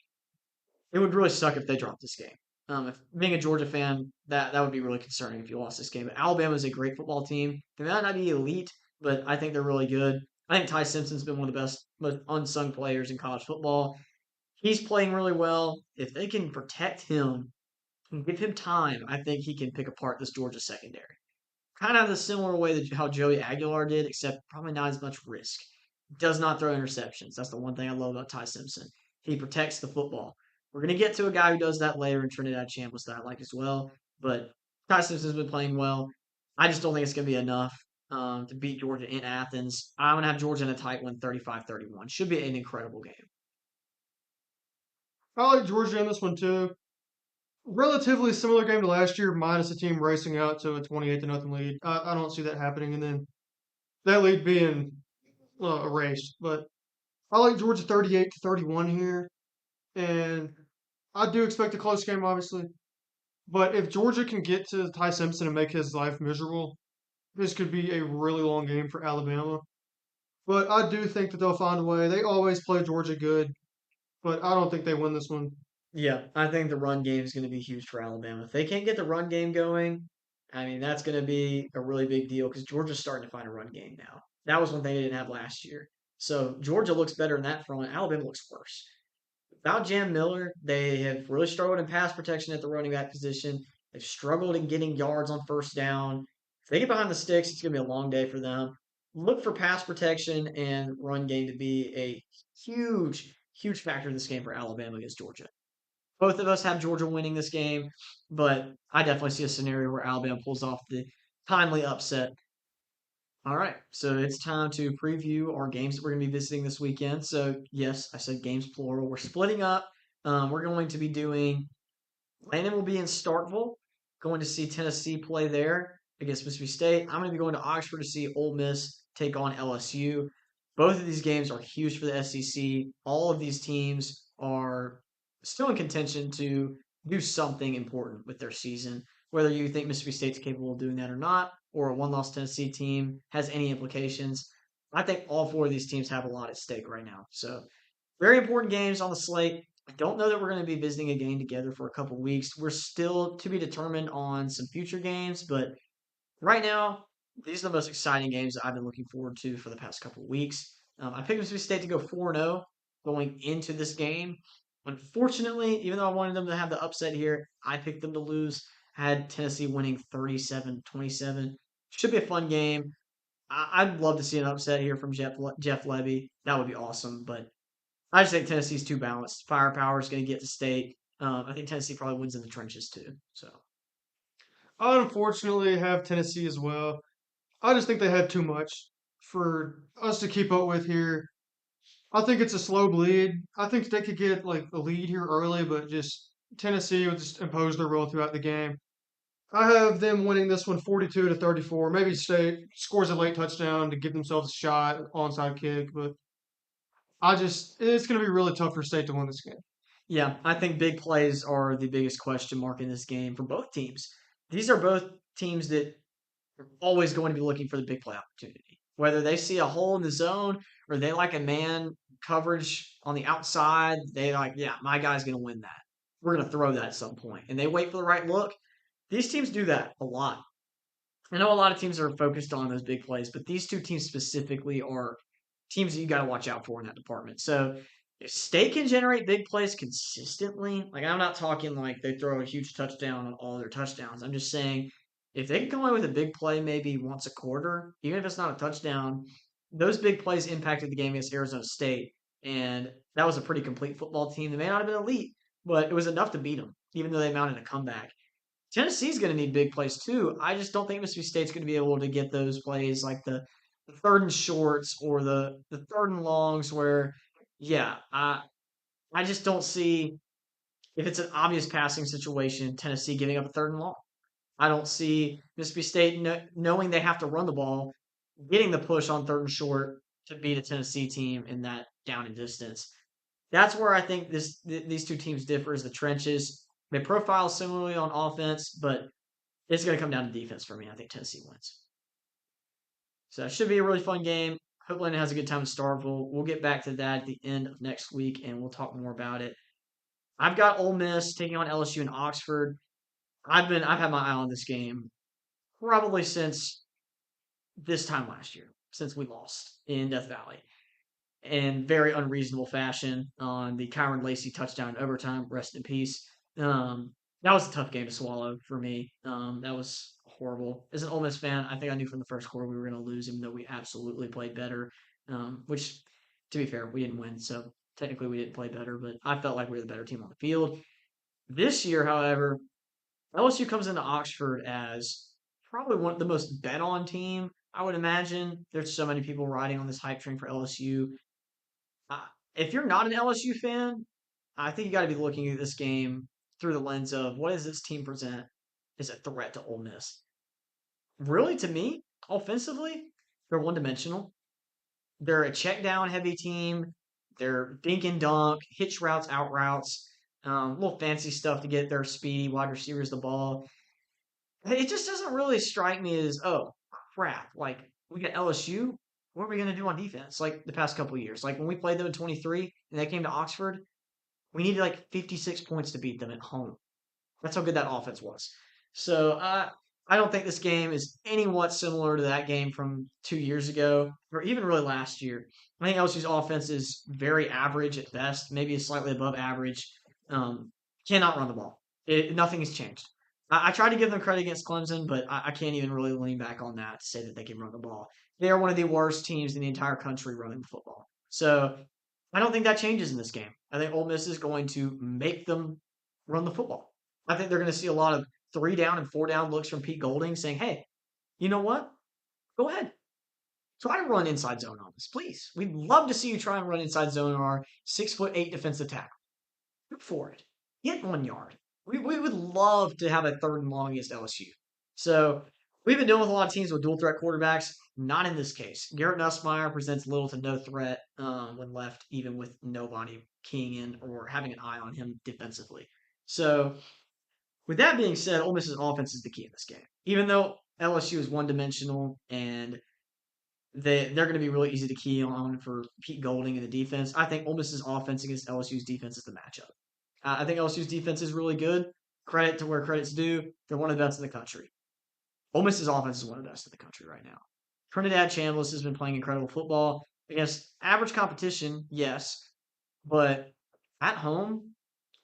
it would really suck if they dropped this game. If being a Georgia fan, that would be really concerning if you lost this game. But Alabama is a great football team. They might not be elite, but I think they're really good. I think Ty Simpson's been one of the best, most unsung players in college football. He's playing really well. If they can protect him and give him time, I think he can pick apart this Georgia secondary. Kind of the similar way that how Joey Aguilar did, except probably not as much risk. Does not throw interceptions. That's the one thing I love about Ty Simpson. He protects the football. We're going to get to a guy who does that later in Trinidad Chambliss that I like as well. But Ty Simpson's been playing well. I just don't think it's going to be enough to beat Georgia in Athens. I'm going to have Georgia in a tight one, 35-31. Should be an incredible game. I like Georgia in this one too. Relatively similar game to last year, minus the team racing out to a 28 to nothing lead. I don't see that happening, and then that lead being erased. But I like Georgia 38 to 31 here, and I do expect a close game, obviously. But if Georgia can get to Ty Simpson and make his life miserable, this could be a really long game for Alabama. But I do think that they'll find a way. They always play Georgia good, but I don't think they win this one. Yeah, I think the run game is going to be huge for Alabama. If they can't get the run game going, I mean, that's going to be a really big deal because Georgia's starting to find a run game now. That was one thing they didn't have last year. So Georgia looks better in that front. Alabama looks worse. Without Jam Miller, they have really struggled in pass protection at the running back position. They've struggled in getting yards on first down. If they get behind the sticks, it's going to be a long day for them. Look for pass protection and run game to be a huge, huge factor in this game for Alabama against Georgia. Both of us have Georgia winning this game, but I definitely see a scenario where Alabama pulls off the timely upset. All right, so it's time to preview our games that we're going to be visiting this weekend. So, yes, I said games plural. We're splitting up. We're going to be doing Landon will be in Starkville, going to see Tennessee play there against Mississippi State. I'm going to be going to Oxford to see Ole Miss take on LSU. Both of these games are huge for the SEC. All of these teams are still in contention to do something important with their season. Whether you think Mississippi State's capable of doing that or not, or a one-loss Tennessee team has any implications, I think all four of these teams have a lot at stake right now. So, very important games on the slate. I don't know that we're going to be visiting a game together for a couple weeks. We're still to be determined on some future games, but right now, these are the most exciting games that I've been looking forward to for the past couple weeks. I picked Mississippi State to go 4-0 going into this game. Unfortunately, even though I wanted them to have the upset here, I picked them to lose. I had Tennessee winning 37-27. Should be a fun game. I'd love to see an upset here from Jeff Levy. That would be awesome, but I just think Tennessee's too balanced. Firepower is going to get to state. I think Tennessee probably wins in the trenches too. So I unfortunately have Tennessee as well. I just think they had too much for us to keep up with here. I think it's a slow bleed. I think they could get like the lead here early, but just Tennessee will just impose their will throughout the game. I have them winning this one 42 to 34. Maybe State scores a late touchdown to give themselves a shot, onside kick, but it's going to be really tough for State to win this game. yeah, I think big plays are the biggest question mark in this game for both teams. These are both teams that are always going to be looking for the big play opportunity. Whether they see a hole in the zone or they like a man coverage on the outside, they like, yeah, my guy's going to win that. We're going to throw that at some point. And they wait for the right look. These teams do that a lot. I know a lot of teams are focused on those big plays, but these two teams specifically are teams that you got to watch out for in that department. So if State can generate big plays consistently, like I'm not talking like they throw a huge touchdown on all their touchdowns. I'm just saying if they can come away with a big play maybe once a quarter, even if it's not a touchdown, those big plays impacted the game against Arizona State. And that was a pretty complete football team. They may not have been elite, but it was enough to beat them, even though they mounted a comeback. Tennessee's going to need big plays too. I just don't think Mississippi State's going to be able to get those plays like the the third and shorts or the third and longs where, yeah, I just don't see if it's an obvious passing situation, Tennessee giving up a third and long. I don't see Mississippi State knowing they have to run the ball, getting the push on third and short to beat a Tennessee team in that down and distance. That's where I think these two teams differ is the trenches. They profile similarly on offense, but it's going to come down to defense for me. I think Tennessee wins. So it should be a really fun game. Hope Landon has a good time in Starville. We'll get back to that at the end of next week, and we'll talk more about it. I've got Ole Miss taking on LSU in Oxford. I've had my eye on this game probably since this time last year, since we lost in Death Valley in very unreasonable fashion on the Kyron Lacey touchdown in overtime. Rest in peace. That was a tough game to swallow for me. That was horrible. As an Ole Miss fan, I think I knew from the first quarter we were going to lose, even though we absolutely played better. Which, to be fair, we didn't win, so technically we didn't play better, but I felt like we were the better team on the field. This year, however, LSU comes into Oxford as probably one of the most bet on team. I would imagine there's so many people riding on this hype train for LSU. Uh, if you're not an LSU fan, I think you got to be looking at this game through the lens of what does this team present as a threat to Ole Miss. Really, to me, offensively, they're one dimensional. They're a check down heavy team. They're dink and dunk, hitch routes, out routes, little fancy stuff to get their speedy wide receivers the ball. It just doesn't really strike me as, oh, crap. Like, we got LSU. What are we going to do on defense? Like the past couple of years. Like when we played them in 23 and they came to Oxford, we needed like 56 points to beat them at home. That's how good that offense was. So I don't think this game is anywhat similar to that game from 2 years ago, or even really last year. I think LSU's offense is very average at best, maybe slightly above average. Um, cannot run the ball. Nothing has changed. I tried to give them credit against Clemson, but I can't even really lean back on that to say that they can run the ball. They are one of the worst teams in the entire country running the football. So I don't think that changes in this game. I think Ole Miss is going to make them run the football. I think they're going to see a lot of 3 down and 4 down looks from Pete Golding saying, hey, you know what? Go ahead. Try to run inside zone on us, please. We'd love to see you try and run inside zone on our 6'8" defensive tackle. Go for it. Get 1 yard. We would love to have a third and long against LSU. So we've been dealing with a lot of teams with dual threat quarterbacks. Not in this case. Garrett Nussmeier presents little to no threat when left, even with nobody keying in or having an eye on him defensively. So with that being said, Ole Miss's offense is the key in this game. Even though LSU is one dimensional and they're going to be really easy to key on for Pete Golding and the defense, I think Ole Miss's offense against LSU's defense is the matchup. I think LSU's defense is really good. Credit to where credit's due. They're one of the best in the country. Ole Miss's offense is one of the best in the country right now. Trinidad Chambliss has been playing incredible football against average competition, yes, but at home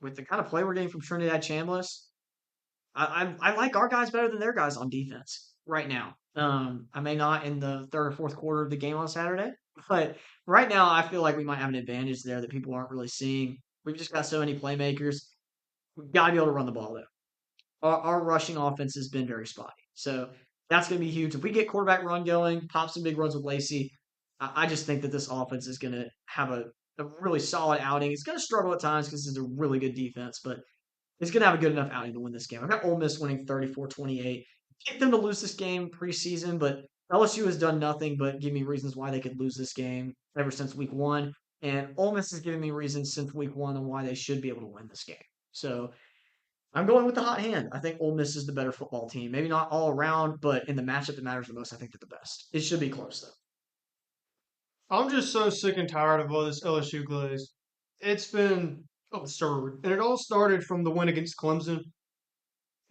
with the kind of play we're getting from Trinidad Chambliss, I like our guys better than their guys on defense right now. I may not in the third or fourth quarter of the game on Saturday, but right now I feel like we might have an advantage there that people aren't really seeing. We've just got so many playmakers. We've got to be able to run the ball though. Our rushing offense has been very spotty, so that's going to be huge. If we get quarterback run going, pop some big runs with Lacey, I just think that this offense is going to have a really solid outing. It's going to struggle at times because it's a really good defense, but it's going to have a good enough outing to win this game. I've got Ole Miss winning 34-28. Picked them to lose this game preseason, but LSU has done nothing but give me reasons why they could lose this game ever since week one. And Ole Miss has given me reasons since week one on why they should be able to win this game. So I'm going with the hot hand. I think Ole Miss is the better football team. Maybe not all around, but in the matchup that matters the most, I think they're the best. It should be close, though. I'm just so sick and tired of all this LSU glaze. It's been absurd. And it all started from the win against Clemson.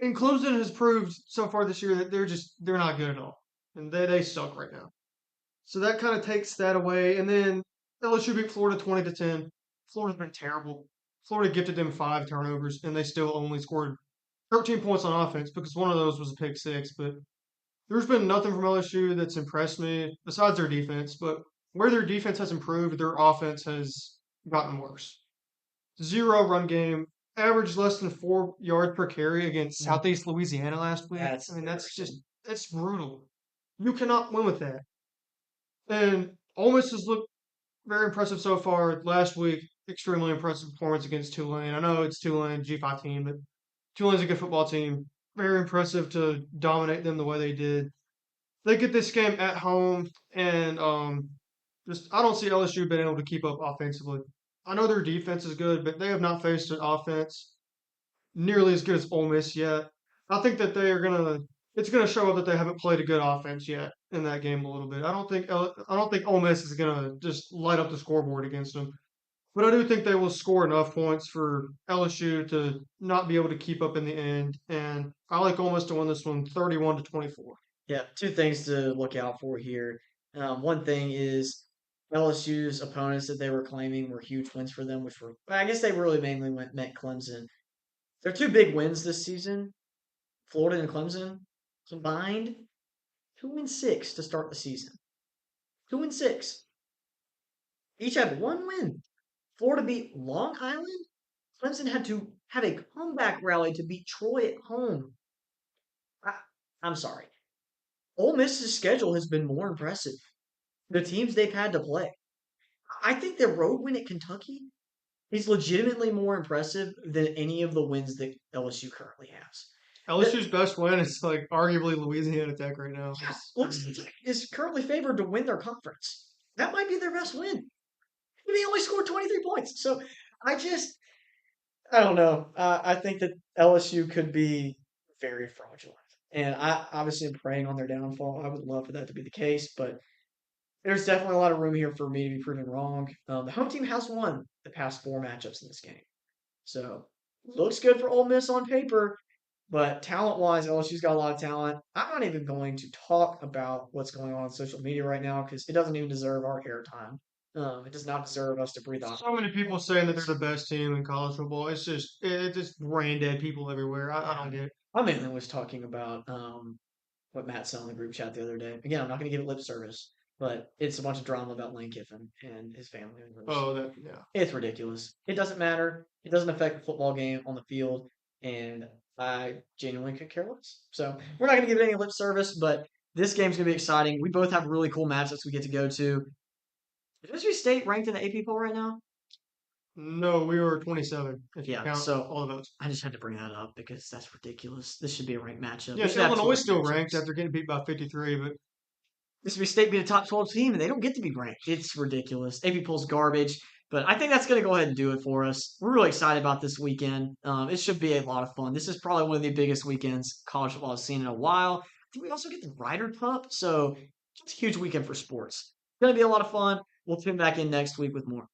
And Clemson has proved so far this year that they're not good at all. And they suck right now. So that kind of takes that away. And then LSU beat Florida 20-10. Florida's been terrible. Florida gifted them 5 turnovers, and they still only scored 13 points on offense because one of those was a pick six. But there's been nothing from LSU that's impressed me besides their defense. But where their defense has improved, their offense has gotten worse. Zero run game, averaged less than 4 yards per carry against Southeast Louisiana last week. That's I mean, embarrassing. that's brutal. You cannot win with that. And Ole Miss has looked very impressive so far. Last week, extremely impressive performance against Tulane. I know it's Tulane G5 team, but Tulane's a good football team. Very impressive to dominate them the way they did. They get this game at home, and just I don't see LSU being able to keep up offensively. I know their defense is good, but they have not faced an offense nearly as good as Ole Miss yet. I think that they are gonna. It's gonna show that they haven't played a good offense yet in that game a little bit. I don't think Ole Miss is gonna just light up the scoreboard against them. But I do think they will score enough points for LSU to not be able to keep up in the end. And I like Ole Miss to win this one 31-24. Yeah, two things to look out for here. One thing is LSU's opponents that they were claiming were huge wins for them, which were, I guess they really mainly meant Clemson. Their two big wins this season, Florida and Clemson combined, 2-6 to start the season. 2-6. Each had one win. Florida beat Long Island. Clemson had to have a comeback rally to beat Troy at home. I, I'm sorry. Ole Miss's schedule has been more impressive. The teams they've had to play. I think the road win at Kentucky is legitimately more impressive than any of the wins that LSU currently has. The, LSU's best win is like arguably Louisiana Tech right now. yeah, looks is currently favored to win their conference. That might be their best win. They only scored 23 points. So I just, I don't know. I think that LSU could be very fraudulent. And I obviously am praying on their downfall. I would love for that to be the case, but there's definitely a lot of room here for me to be proven wrong. The home team has won the past four matchups in this game. So looks good for Ole Miss on paper, but talent wise, LSU's got a lot of talent. I'm not even going to talk about what's going on social media right now because it doesn't even deserve our airtime. It does not deserve us to breathe on. So many people saying that they're the best team in college football. It's just brain dead people everywhere. I Yeah. don't get it. I mainly was talking about what Matt said in the group chat the other day. Again, I'm not going to give it lip service, but it's a bunch of drama about Lane Kiffin and his family members. Oh, that yeah. It's ridiculous. It doesn't matter. It doesn't affect the football game on the field, and I genuinely could care less. So we're not going to give it any lip service, but this game's going to be exciting. We both have really cool matchups we get to go to. Is Mississippi State ranked in the AP poll right now? No, we were 27 if you Yeah, count so all the votes. I just had to bring that up because that's ridiculous. This should be a ranked matchup. Yeah, We and should have two Illinois is ranked still ranked matchups. after getting beat by 53, but Mississippi State beat a top 12 team and they don't get to be ranked. It's ridiculous. AP poll's garbage, but I think that's going to go ahead and do it for us. We're really excited about this weekend. It should be a lot of fun. This is probably one of the biggest weekends college football has seen in a while. I think we also get the Ryder Cup, so it's a huge weekend for sports. It's going to be a lot of fun. We'll tune back in next week with more.